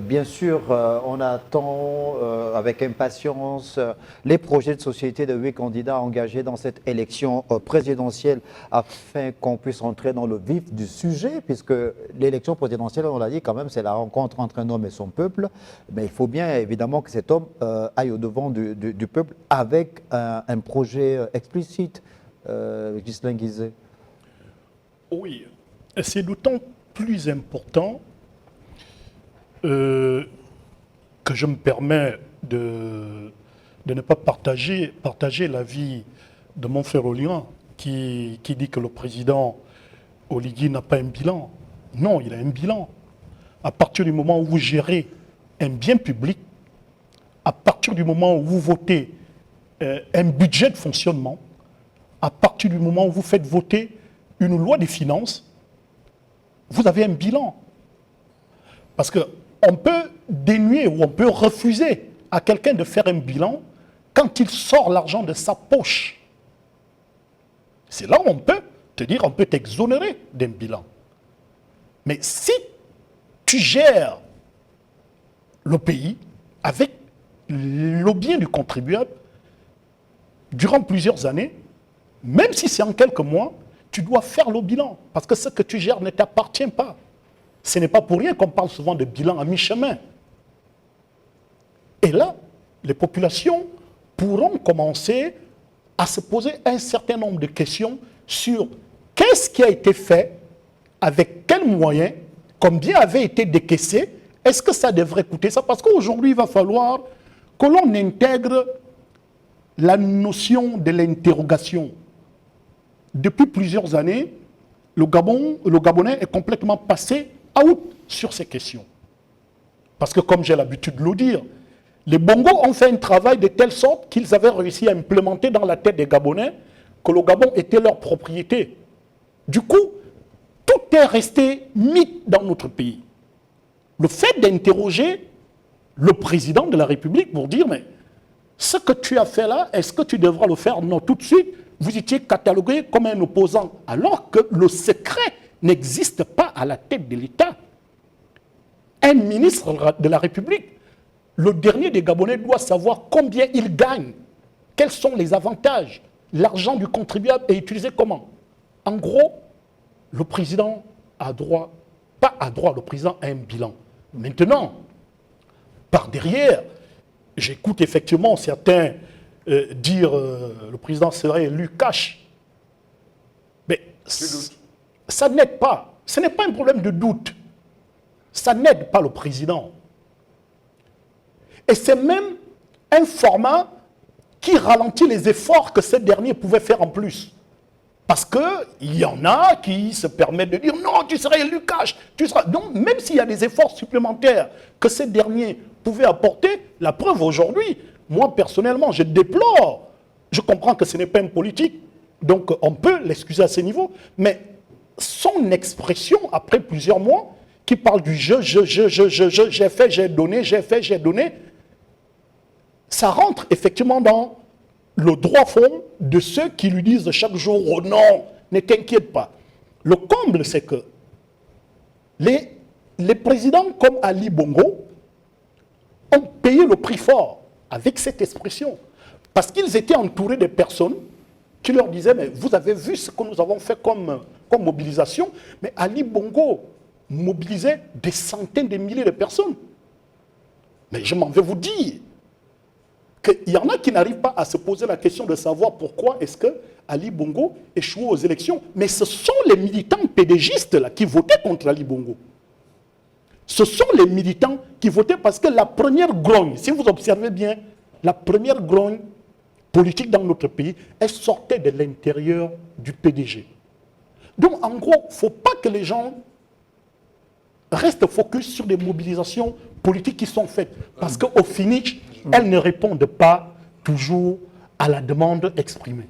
bien sûr, on attend avec impatience les projets de société de 8 candidats engagés dans cette élection présidentielle afin qu'on puisse entrer dans le vif du sujet, puisque l'élection présidentielle, on l'a dit quand même, c'est la rencontre entre un homme et son peuple. Mais il faut bien évidemment que cet homme aille au-devant du peuple avec un projet explicite. Ghislain Guizet. Oui, c'est d'autant plus important que je me permets de ne pas partager l'avis de mon frère Olian qui dit que le président Oligui n'a pas un bilan. Non, il a un bilan. À partir du moment où vous gérez un bien public, à partir du moment où vous votez un budget de fonctionnement, à partir du moment où vous faites voter une loi des finances, vous avez un bilan. Parce qu'on peut dénuer ou on peut refuser à quelqu'un de faire un bilan quand il sort l'argent de sa poche. C'est là où on peut te dire, on peut t'exonérer d'un bilan. Mais si tu gères le pays avec le bien du contribuable durant plusieurs années, même si c'est en quelques mois, tu dois faire le bilan, parce que ce que tu gères ne t'appartient pas. Ce n'est pas pour rien qu'on parle souvent de bilan à mi-chemin. Et là, les populations pourront commencer à se poser un certain nombre de questions sur qu'est-ce qui a été fait, avec quels moyens, combien avait été décaissé, est-ce que ça devrait coûter ça? Parce qu'aujourd'hui, il va falloir que l'on intègre la notion de l'interrogation. Depuis plusieurs années, le Gabonais est complètement passé out sur ces questions. Parce que comme j'ai l'habitude de le dire, les Bongos ont fait un travail de telle sorte qu'ils avaient réussi à implémenter dans la tête des Gabonais que le Gabon était leur propriété. Du coup, tout est resté mythe dans notre pays. Le fait d'interroger le président de la République pour dire, mais ce que tu as fait là, est-ce que tu devras le faire? Non, tout de suite, vous étiez catalogué comme un opposant, alors que le secret n'existe pas à la tête de l'État. Un ministre de la République, le dernier des Gabonais, doit savoir combien il gagne, quels sont les avantages, l'argent du contribuable est utilisé comment. En gros, le président a droit, pas a droit, le président a un bilan. Maintenant, par derrière, j'écoute effectivement certains dire le président serait élu cash. Mais ça n'aide pas. Ce n'est pas un problème de doute. Ça n'aide pas le président. Et c'est même un format qui ralentit les efforts que ce dernier pouvait faire en plus. Parce qu'il y en a qui se permettent de dire non, tu serais élu cash. Donc, même s'il y a des efforts supplémentaires que ces derniers pouvaient apporter, la preuve aujourd'hui, moi personnellement, je déplore. Je comprends que ce n'est pas un politique, donc on peut l'excuser à ce niveau, mais son expression, après plusieurs mois, qui parle du j'ai fait, j'ai donné, j'ai fait, j'ai donné, ça rentre effectivement dans le droit fond de ceux qui lui disent chaque jour, oh non, ne t'inquiète pas. Le comble, c'est que les présidents comme Ali Bongo ont payé le prix fort avec cette expression. Parce qu'ils étaient entourés de personnes qui leur disaient, mais vous avez vu ce que nous avons fait comme mobilisation, mais Ali Bongo mobilisait des centaines de milliers de personnes. Mais je m'en vais vous dire qu'il y en a qui n'arrivent pas à se poser la question de savoir pourquoi est-ce que Ali Bongo échoue aux élections. Mais ce sont les militants pédégistes là, qui votaient contre Ali Bongo. Ce sont les militants qui votaient parce que la première grogne, si vous observez bien, la première grogne politique dans notre pays, elle sortait de l'intérieur du PDG. Donc en gros, il ne faut pas que les gens restent focus sur des mobilisations politiques qui sont faites. Parce qu'au finish, elles ne répondent pas toujours à la demande exprimée.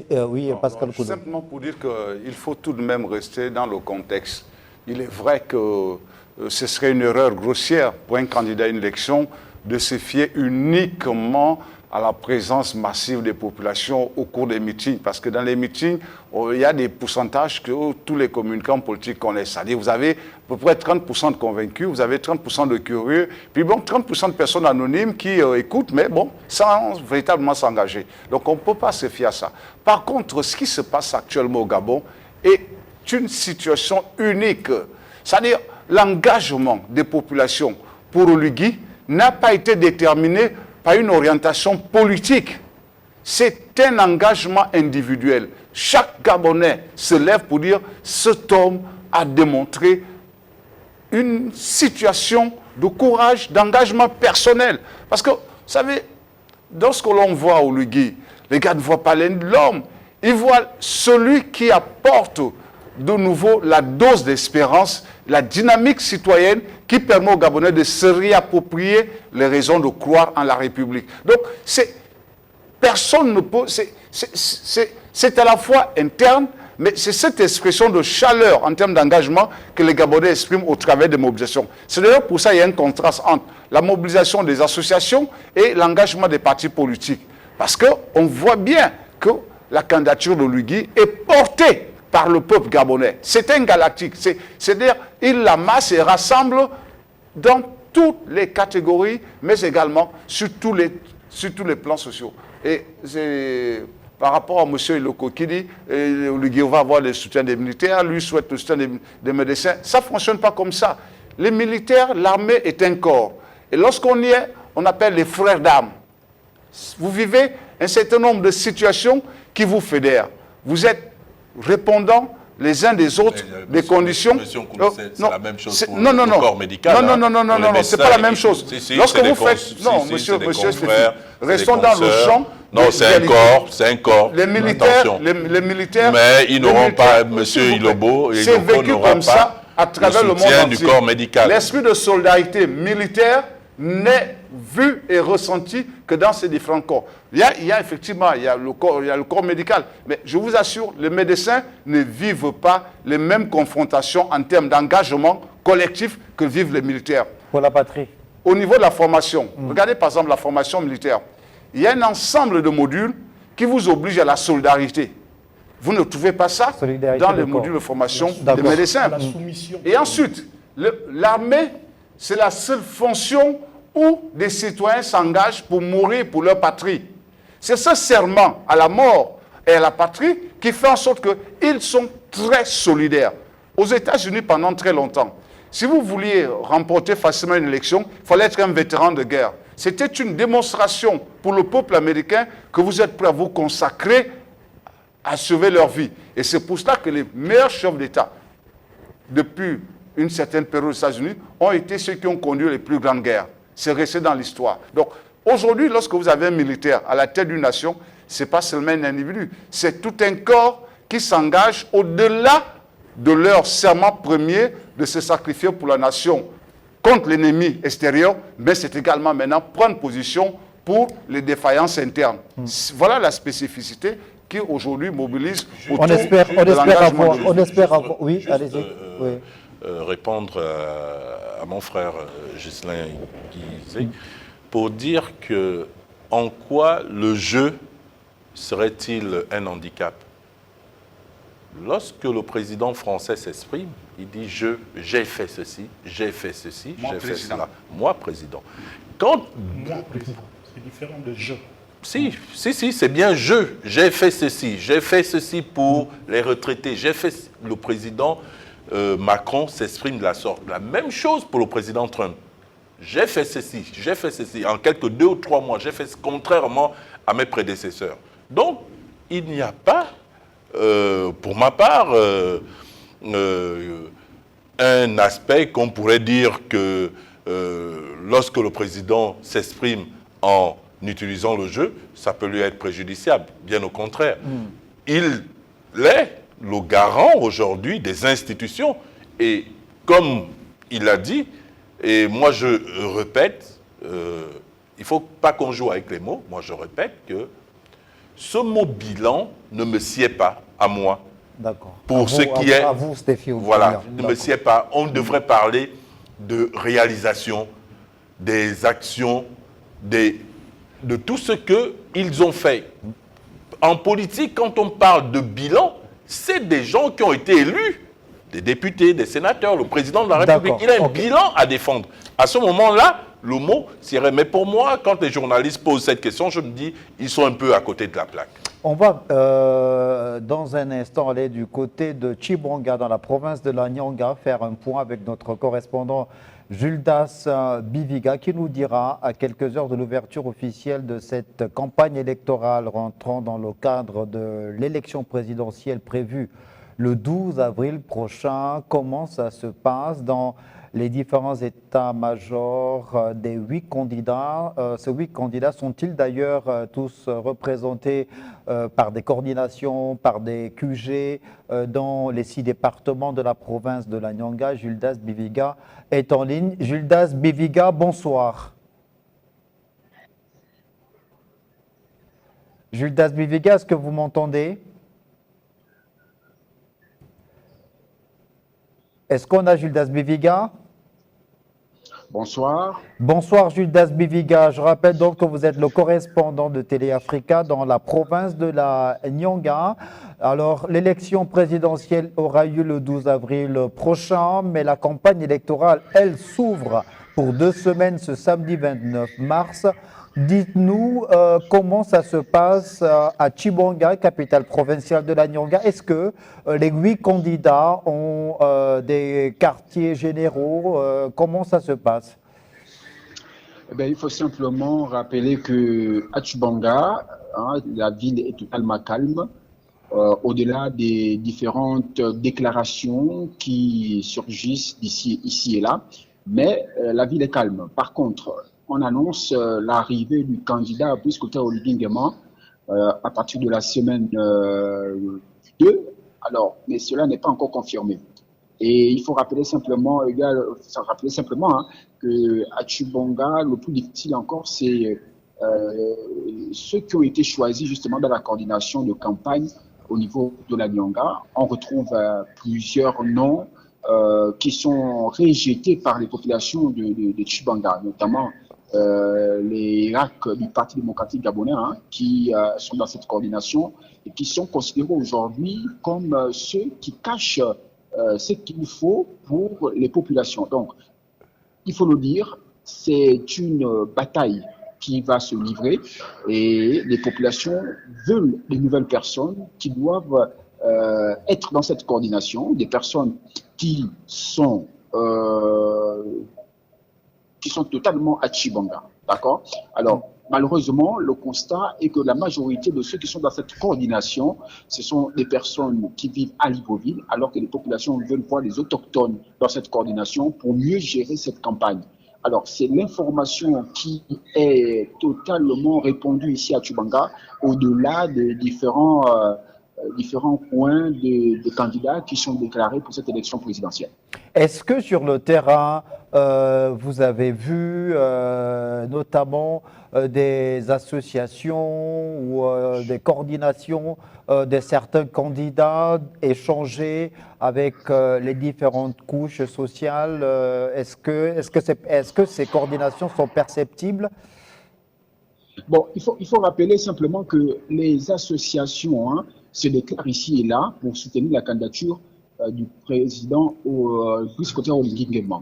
Oui, Pascal Koudou. Simplement pour dire qu'il faut tout de même rester dans le contexte. Il est vrai que ce serait une erreur grossière pour un candidat à une élection de se fier uniquement à la présence massive des populations au cours des meetings. Parce que dans les meetings, il y a des pourcentages que tous les communicants politiques connaissent. C'est-à-dire vous avez à peu près 30% de convaincus, vous avez 30% de curieux, puis bon, 30% de personnes anonymes qui écoutent, mais bon, sans véritablement s'engager. Donc on ne peut pas se fier à ça. Par contre, ce qui se passe actuellement au Gabon est une situation unique. C'est-à-dire l'engagement des populations pour Olugui n'a pas été déterminé par une orientation politique. C'est un engagement individuel. Chaque Gabonais se lève pour dire cet homme a démontré une situation de courage, d'engagement personnel. Parce que, vous savez, lorsque l'on voit Olugui, les gars ne voient pas l'homme, ils voient celui qui apporte de nouveau la dose d'espérance, la dynamique citoyenne qui permet aux Gabonais de se réapproprier les raisons de croire en la République. Donc, personne ne peut... C'est à la fois interne, mais c'est cette expression de chaleur en termes d'engagement que les Gabonais expriment au travers des mobilisations. C'est d'ailleurs pour ça qu'il y a un contraste entre la mobilisation des associations et l'engagement des partis politiques. Parce qu'on voit bien que la candidature de Olugui est portée par le peuple gabonais. C'est un galactique. C'est-à-dire, il l'amasse et rassemble dans toutes les catégories, mais également sur tous les plans sociaux. Et c'est par rapport à M. Iloko qui dit on va avoir le soutien des militaires, lui souhaite le soutien des médecins. Ça ne fonctionne pas comme ça. Les militaires, l'armée est un corps. Et lorsqu'on y est, on appelle les frères d'armes. Vous vivez un certain nombre de situations qui vous fédèrent. Vous êtes répondants les uns des autres, des conditions. C'est la même chose pour le corps médical. Non, c'est pas la même chose. Lorsque vous faites... Non, monsieur, restons dans le champ. Non, c'est un corps. Les militaires... Mais ils n'auront pas, monsieur Ilobo, c'est vécu comme ça à travers le monde entier. Du corps médical. L'esprit de solidarité militaire n'est vu et ressenti que dans ces différents corps. Il y a effectivement le corps médical, mais je vous assure, les médecins ne vivent pas les mêmes confrontations en termes d'engagement collectif que vivent les militaires. Pour la patrie. Au niveau de la formation, regardez par exemple la formation militaire. Il y a un ensemble de modules qui vous obligent à la solidarité. Vous ne trouvez pas ça dans les modules de formation des médecins. La soumission. Et ensuite, l'armée, c'est la seule fonction où des citoyens s'engagent pour mourir pour leur patrie. C'est ce serment à la mort et à la patrie qui fait en sorte qu'ils sont très solidaires. Aux États-Unis, pendant très longtemps, si vous vouliez remporter facilement une élection, il fallait être un vétéran de guerre. C'était une démonstration pour le peuple américain que vous êtes prêt à vous consacrer à sauver leur vie. Et c'est pour cela que les meilleurs chefs d'État, depuis une certaine période aux États-Unis, ont été ceux qui ont conduit les plus grandes guerres. C'est resté dans l'histoire. Donc, aujourd'hui, lorsque vous avez un militaire à la tête d'une nation, ce n'est pas seulement un individu, c'est tout un corps qui s'engage au-delà de leur serment premier de se sacrifier pour la nation contre l'ennemi extérieur, mais c'est également maintenant prendre position pour les défaillances internes. Voilà la spécificité qui aujourd'hui mobilise autour On espère avoir. Oui, Juste, allez-y. Oui. Répondre à mon frère Ghislain Guizet pour dire que en quoi le jeu serait-il un handicap? Lorsque le président français s'exprime, il dit j'ai fait ceci, j'ai fait ceci, j'ai fait cela. Moi, président. Moi, président. C'est différent de je. Si, c'est bien j'ai fait ceci pour les retraités, le président Macron s'exprime de la sorte. La même chose pour le président Trump. J'ai fait ceci, en quelques 2 ou 3 mois, j'ai fait contrairement à mes prédécesseurs. Donc, il n'y a pas, pour ma part, un aspect qu'on pourrait dire que lorsque le président s'exprime en utilisant le jeu, ça peut lui être préjudiciable. Bien au contraire. Il est le garant aujourd'hui des institutions. Et comme il l'a dit, et moi je répète, il ne faut pas qu'on joue avec les mots, moi je répète que ce mot bilan ne me sied pas à moi. D'accord. Pour ce qui est... À vous, Stéphie. Voilà, ne me sied pas. On devrait parler de réalisation, des actions, de tout ce qu'ils ont fait. En politique, quand on parle de bilan, c'est des gens qui ont été élus, des députés, des sénateurs, le président de la République. Il a un bilan à défendre. À ce moment-là, le mot serait... Mais pour moi, quand les journalistes posent cette question, je me dis, ils sont un peu à côté de la plaque. On va dans un instant aller du côté de Chibonga, dans la province de la Nyanga, faire un point avec notre correspondant Juldas Biviga, qui nous dira à quelques heures de l'ouverture officielle de cette campagne électorale rentrant dans le cadre de l'élection présidentielle prévue le 12 avril prochain, comment ça se passe dans les différents états-majors des 8 candidats. Ces 8 candidats sont-ils d'ailleurs tous représentés par des coordinations, par des QG dans les 6 départements de la province de la Nyanga? Juldas Biviga est en ligne. Juldas Biviga, bonsoir. Juldas Biviga, est-ce que vous m'entendez? Est-ce qu'on a Juldas Biviga? Bonsoir. Bonsoir Gildas Biviga. Je rappelle donc que vous êtes le correspondant de Télé-Africa dans la province de la Nyanga. Alors, l'élection présidentielle aura lieu le 12 avril prochain, mais la campagne électorale, elle, s'ouvre pour 2 semaines ce samedi 29 mars. Dites-nous comment ça se passe à Chibonga, capitale provinciale de la Nyanga. Est-ce que les 8 candidats ont des quartiers généraux? Comment ça se passe? Eh bien, il faut simplement rappeler que à Chibonga, la ville est totalement calme. Au-delà des différentes déclarations qui surgissent ici et là, mais la ville est calme. Par contre, on annonce l'arrivée du candidat Brice Oligui Nguema à partir de la semaine 2. Alors, mais cela n'est pas encore confirmé. Et il faut rappeler simplement, que à Chibonga, le plus difficile encore, c'est ceux qui ont été choisis justement dans la coordination de campagne au niveau de la Nyanga. On retrouve plusieurs noms qui sont rejetés par les populations de Chibonga, notamment les RAC du Parti démocratique gabonais qui sont dans cette coordination et qui sont considérés aujourd'hui comme ceux qui cachent ce qu'il faut pour les populations. Donc, il faut le dire, c'est une bataille qui va se livrer et les populations veulent des nouvelles personnes qui doivent être dans cette coordination, des personnes qui sont totalement à Chibonga. D'accord? Alors, malheureusement, le constat est que la majorité de ceux qui sont dans cette coordination, ce sont des personnes qui vivent à Libreville, alors que les populations veulent voir les autochtones dans cette coordination pour mieux gérer cette campagne. Alors, c'est l'information qui est totalement répandue ici à Chibonga, au-delà des différents points de candidats qui sont déclarés pour cette élection présidentielle. Est-ce que sur le terrain, vous avez vu notamment des associations ou des coordinations de certains candidats échanger avec les différentes couches sociales? Est-ce que ces coordinations sont perceptibles? Bon, il faut rappeler simplement que les associations se déclarent ici et là pour soutenir la candidature du président Brice Oligui Nguema.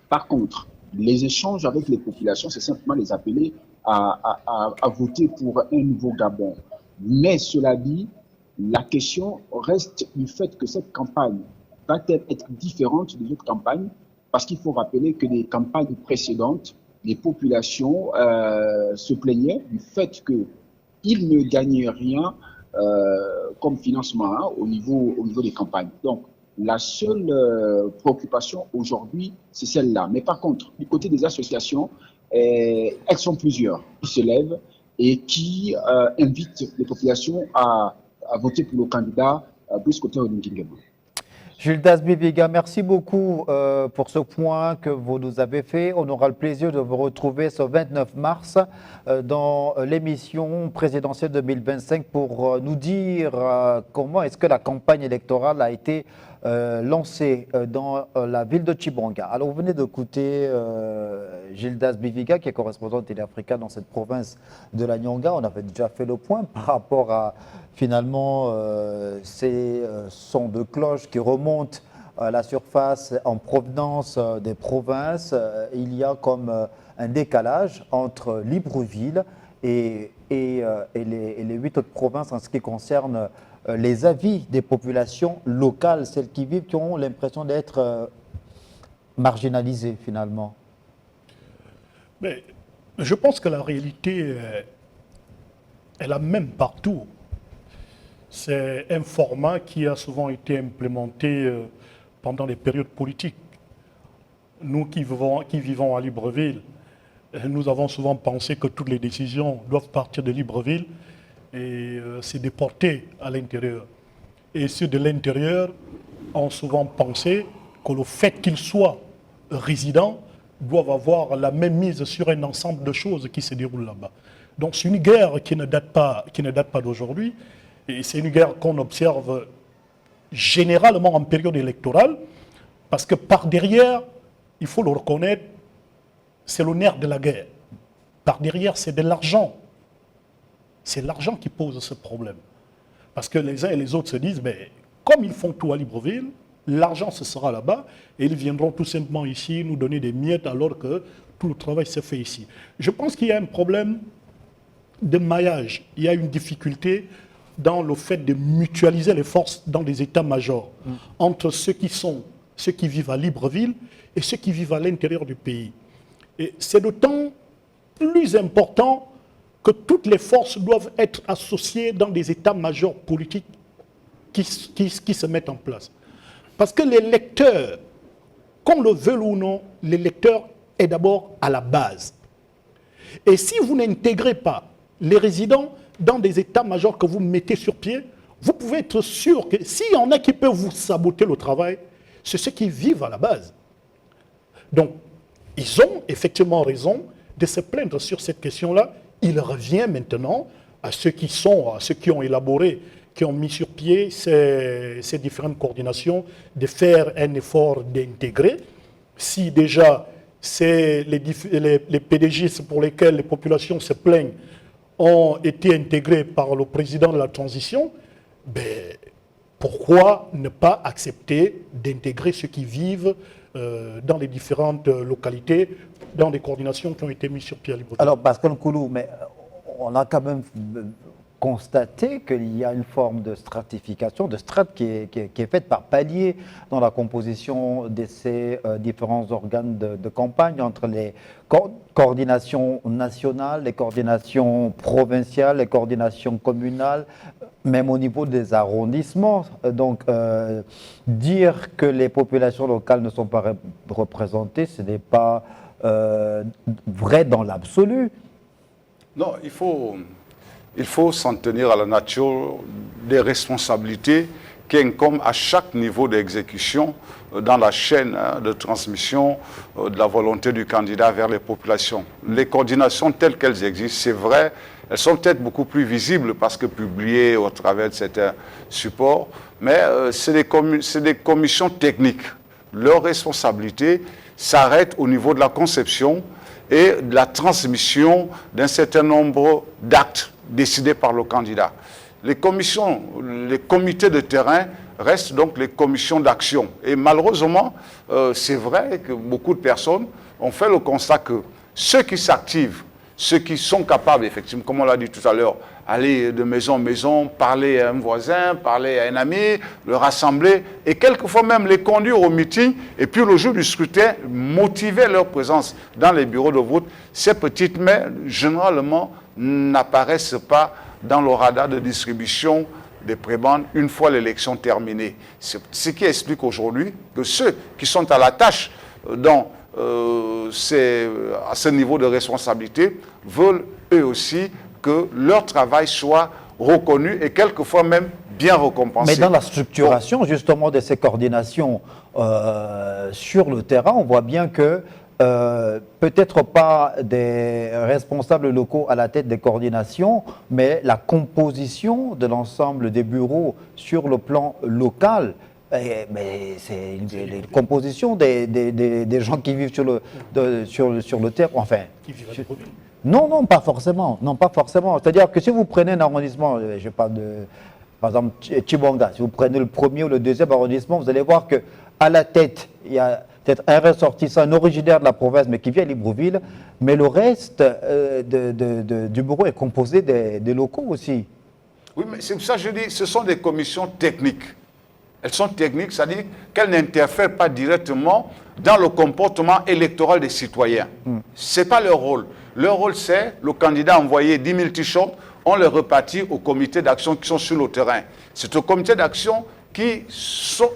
Par contre, les échanges avec les populations, c'est simplement les appeler à voter pour un nouveau Gabon. Mais cela dit, la question reste du fait que cette campagne va-t-elle être différente des autres campagnes, parce qu'il faut rappeler que les campagnes précédentes, les populations se plaignaient du fait qu'ils ne gagnaient rien comme financement au niveau des campagnes. Donc, la seule préoccupation aujourd'hui, c'est celle-là. Mais par contre, du côté des associations, elles sont plusieurs qui se lèvent et qui invitent les populations à voter pour le candidat Brice Oligui Nguema. Gildas Biviga, merci beaucoup pour ce point que vous nous avez fait. On aura le plaisir de vous retrouver ce 29 mars dans l'émission présidentielle 2025 pour nous dire comment est-ce que la campagne électorale a été lancée dans la ville de Chibonga. Alors, vous venez d'écouter Gildas Biviga, qui est correspondant de Télé-Africa dans cette province de la Nyanga. On avait déjà fait le point par rapport à finalement ces sons de cloche qui remontent à la surface en provenance des provinces. Il y a comme un décalage entre Libreville et les 8 autres provinces en ce qui concerne les avis des populations locales, celles qui vivent, qui ont l'impression d'être marginalisées finalement. Mais je pense que la réalité est la même partout. C'est un format qui a souvent été implémenté pendant les périodes politiques. Nous qui vivons à Libreville, nous avons souvent pensé que toutes les décisions doivent partir de Libreville et se déporter à l'intérieur. Et ceux de l'intérieur ont souvent pensé que le fait qu'ils soient résidents doivent avoir la même mise sur un ensemble de choses qui se déroulent là-bas. Donc c'est une guerre qui ne date pas d'aujourd'hui. Et c'est une guerre qu'on observe généralement en période électorale, parce que par derrière, il faut le reconnaître, c'est le nerf de la guerre. Par derrière, c'est de l'argent. C'est l'argent qui pose ce problème. Parce que les uns et les autres se disent, mais comme ils font tout à Libreville, l'argent ce sera là-bas, et ils viendront tout simplement ici nous donner des miettes alors que tout le travail se fait ici. Je pense qu'il y a un problème de maillage. Il y a une difficulté dans le fait de mutualiser les forces dans des états-majors entre ceux qui vivent à Libreville et ceux qui vivent à l'intérieur du pays. Et c'est d'autant plus important que toutes les forces doivent être associées dans des états-majors politiques qui se mettent en place. Parce que les lecteurs, qu'on le veuille ou non, les lecteurs est d'abord à la base. Et si vous n'intégrez pas les résidents dans des états-majors que vous mettez sur pied, vous pouvez être sûr que s'il y en a qui peuvent vous saboter le travail, c'est ceux qui vivent à la base. Donc, ils ont effectivement raison de se plaindre sur cette question-là. Il revient maintenant à ceux qui ont élaboré, qui ont mis sur pied ces différentes coordinations, de faire un effort d'intégrer. Si déjà les PDG pour lesquels les populations se plaignent ont été intégrés par le président de la transition, ben, pourquoi ne pas accepter d'intégrer ceux qui vivent dans les différentes localités, dans des coordinations qui ont été mises sur pied à Libreville? Alors, Pascal Nkoulou, mais on a quand même constaté qu'il y a une forme de stratification, de strate qui est faite par palier dans la composition de ces différents organes de campagne, entre les coordinations nationales, les coordinations provinciales, les coordinations communales, même au niveau des arrondissements. Donc, dire que les populations locales ne sont pas représentées, ce n'est pas vrai dans l'absolu. Non, il faut s'en tenir à la nature des responsabilités qui incombent à chaque niveau d'exécution dans la chaîne de transmission de la volonté du candidat vers les populations. Les coordinations telles qu'elles existent, c'est vrai, elles sont peut-être beaucoup plus visibles parce que publiées au travers de certains supports, mais c'est des commissions techniques. Leur responsabilité s'arrête au niveau de la conception et de la transmission d'un certain nombre d'actes décidés par le candidat. Les comités de terrain restent donc les commissions d'action. Et malheureusement, c'est vrai que beaucoup de personnes ont fait le constat que ceux qui s'activent, ceux qui sont capables, effectivement, comme on l'a dit tout à l'heure, aller de maison en maison, parler à un voisin, parler à un ami, le rassembler, et quelquefois même les conduire au meeting, et puis le jour du scrutin, motiver leur présence dans les bureaux de vote, ces petites mains, généralement, n'apparaissent pas dans le radar de distribution des prébendes une fois l'élection terminée. C'est ce qui explique aujourd'hui que ceux qui sont à la tâche à ce niveau de responsabilité veulent eux aussi que leur travail soit reconnu et quelquefois même bien récompensé. Mais dans la structuration justement de ces coordinations sur le terrain, on voit bien que peut-être pas des responsables locaux à la tête des coordinations, mais la composition de l'ensemble des bureaux sur le plan local, mais c'est une composition des gens qui vivent sur le terrain, enfin... Qui vivent à Libreville. Non, pas forcément. Non, pas forcément. C'est-à-dire que si vous prenez un arrondissement, je parle de, par exemple, Chibonga, si vous prenez le premier ou le deuxième arrondissement, vous allez voir qu'à la tête, il y a peut-être un ressortissant, un originaire de la province, mais qui vient à Libreville, mais le reste du bureau est composé des locaux aussi. Oui, mais c'est pour ça que je dis, ce sont des commissions techniques. Elles sont techniques, c'est-à-dire qu'elles n'interfèrent pas directement dans le comportement électoral des citoyens. Ce n'est pas leur rôle. Leur rôle, c'est le candidat a envoyé 10 000 t-shirts, on les repartit au comité d'action qui sont sur le terrain. C'est au comité d'action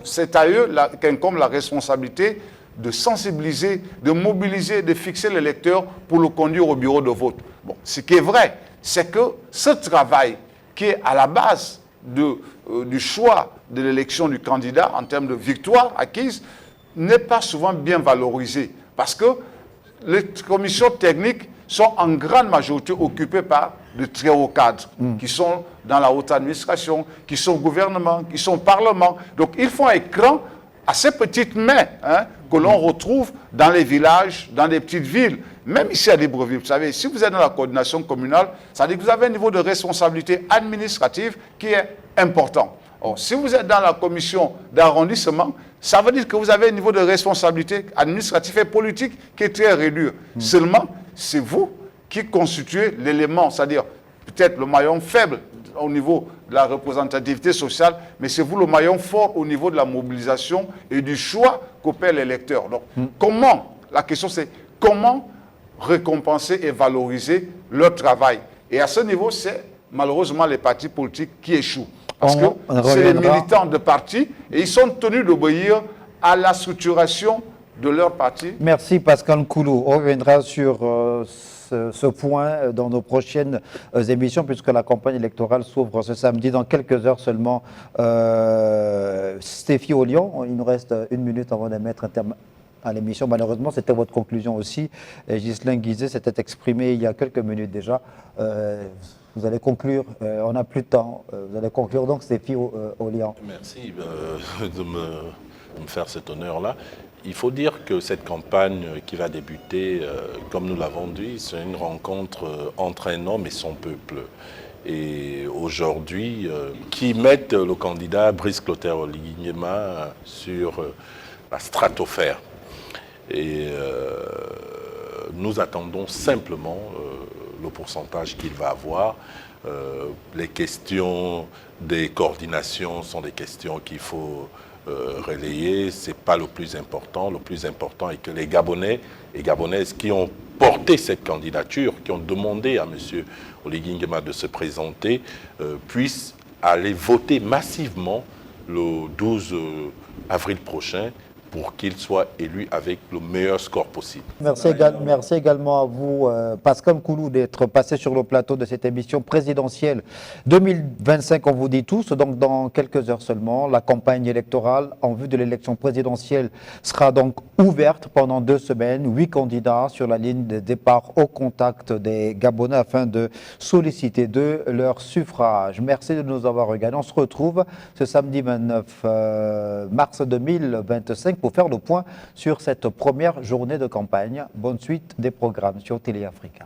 c'est à eux qu'incombe la responsabilité de sensibiliser, de mobiliser, de fixer l'électeur pour le conduire au bureau de vote. Bon, ce qui est vrai, c'est que ce travail qui est à la base du choix de l'élection du candidat en termes de victoire acquise n'est pas souvent bien valorisé parce que les commissions techniques sont en grande majorité occupées par de très hauts cadres qui sont dans la haute administration, qui sont au gouvernement, qui sont au parlement. Donc ils font écran à ces petites mains que l'on retrouve dans les villages, dans les petites villes, même ici à Libreville. Vous savez, si vous êtes dans la coordination communale, ça veut dire que vous avez un niveau de responsabilité administrative qui est important. Or, si vous êtes dans la commission d'arrondissement, ça veut dire que vous avez un niveau de responsabilité administrative et politique qui est très réduit. Seulement, c'est vous qui constituez l'élément, c'est-à-dire peut-être le maillon faible au niveau de la représentativité sociale, mais c'est vous le maillon fort au niveau de la mobilisation et du choix qu'opère l'électeur. Donc, comment, la question c'est comment récompenser et valoriser leur travail. Et à ce niveau, c'est malheureusement les partis politiques qui échouent. Parce que c'est les militants de partis et ils sont tenus d'obéir à la structuration de leur parti. Merci Pascal Nkoulou. On reviendra sur ce point dans nos prochaines émissions puisque la campagne électorale s'ouvre ce samedi dans quelques heures seulement. Stéphie Olion, il nous reste 1 minute avant de mettre un terme à l'émission. Malheureusement, c'était votre conclusion aussi. Ghislain Guizet s'était exprimé il y a quelques minutes déjà. Vous allez conclure, on n'a plus de temps. Vous allez conclure donc Stéphie Olion. Merci de me faire cet honneur-là. Il faut dire que cette campagne qui va débuter, comme nous l'avons dit, c'est une rencontre entre un homme et son peuple. Et aujourd'hui, qui mettent le candidat Brice Clotaire Oligui Nguema sur la stratosphère. Et nous attendons simplement le pourcentage qu'il va avoir. Les questions des coordinations sont des questions qu'il faut relayer. Ce n'est pas le plus important. Le plus important est que les Gabonais et Gabonaises qui ont porté cette candidature, qui ont demandé à M. Oligui Nguema de se présenter, puissent aller voter massivement le 12 avril prochain pour qu'il soit élu avec le meilleur score possible. Merci également à vous, Pascal Nkoulou, d'être passé sur le plateau de cette émission présidentielle 2025, on vous dit tous. Donc dans quelques heures seulement, la campagne électorale en vue de l'élection présidentielle sera donc ouverte pendant 2 semaines. 8 candidats sur la ligne de départ au contact des Gabonais afin de solliciter de leur suffrage. Merci de nous avoir regardés. On se retrouve ce samedi 29 mars 2025 pour faire le point sur cette première journée de campagne. Bonne suite des programmes sur Télé Africa.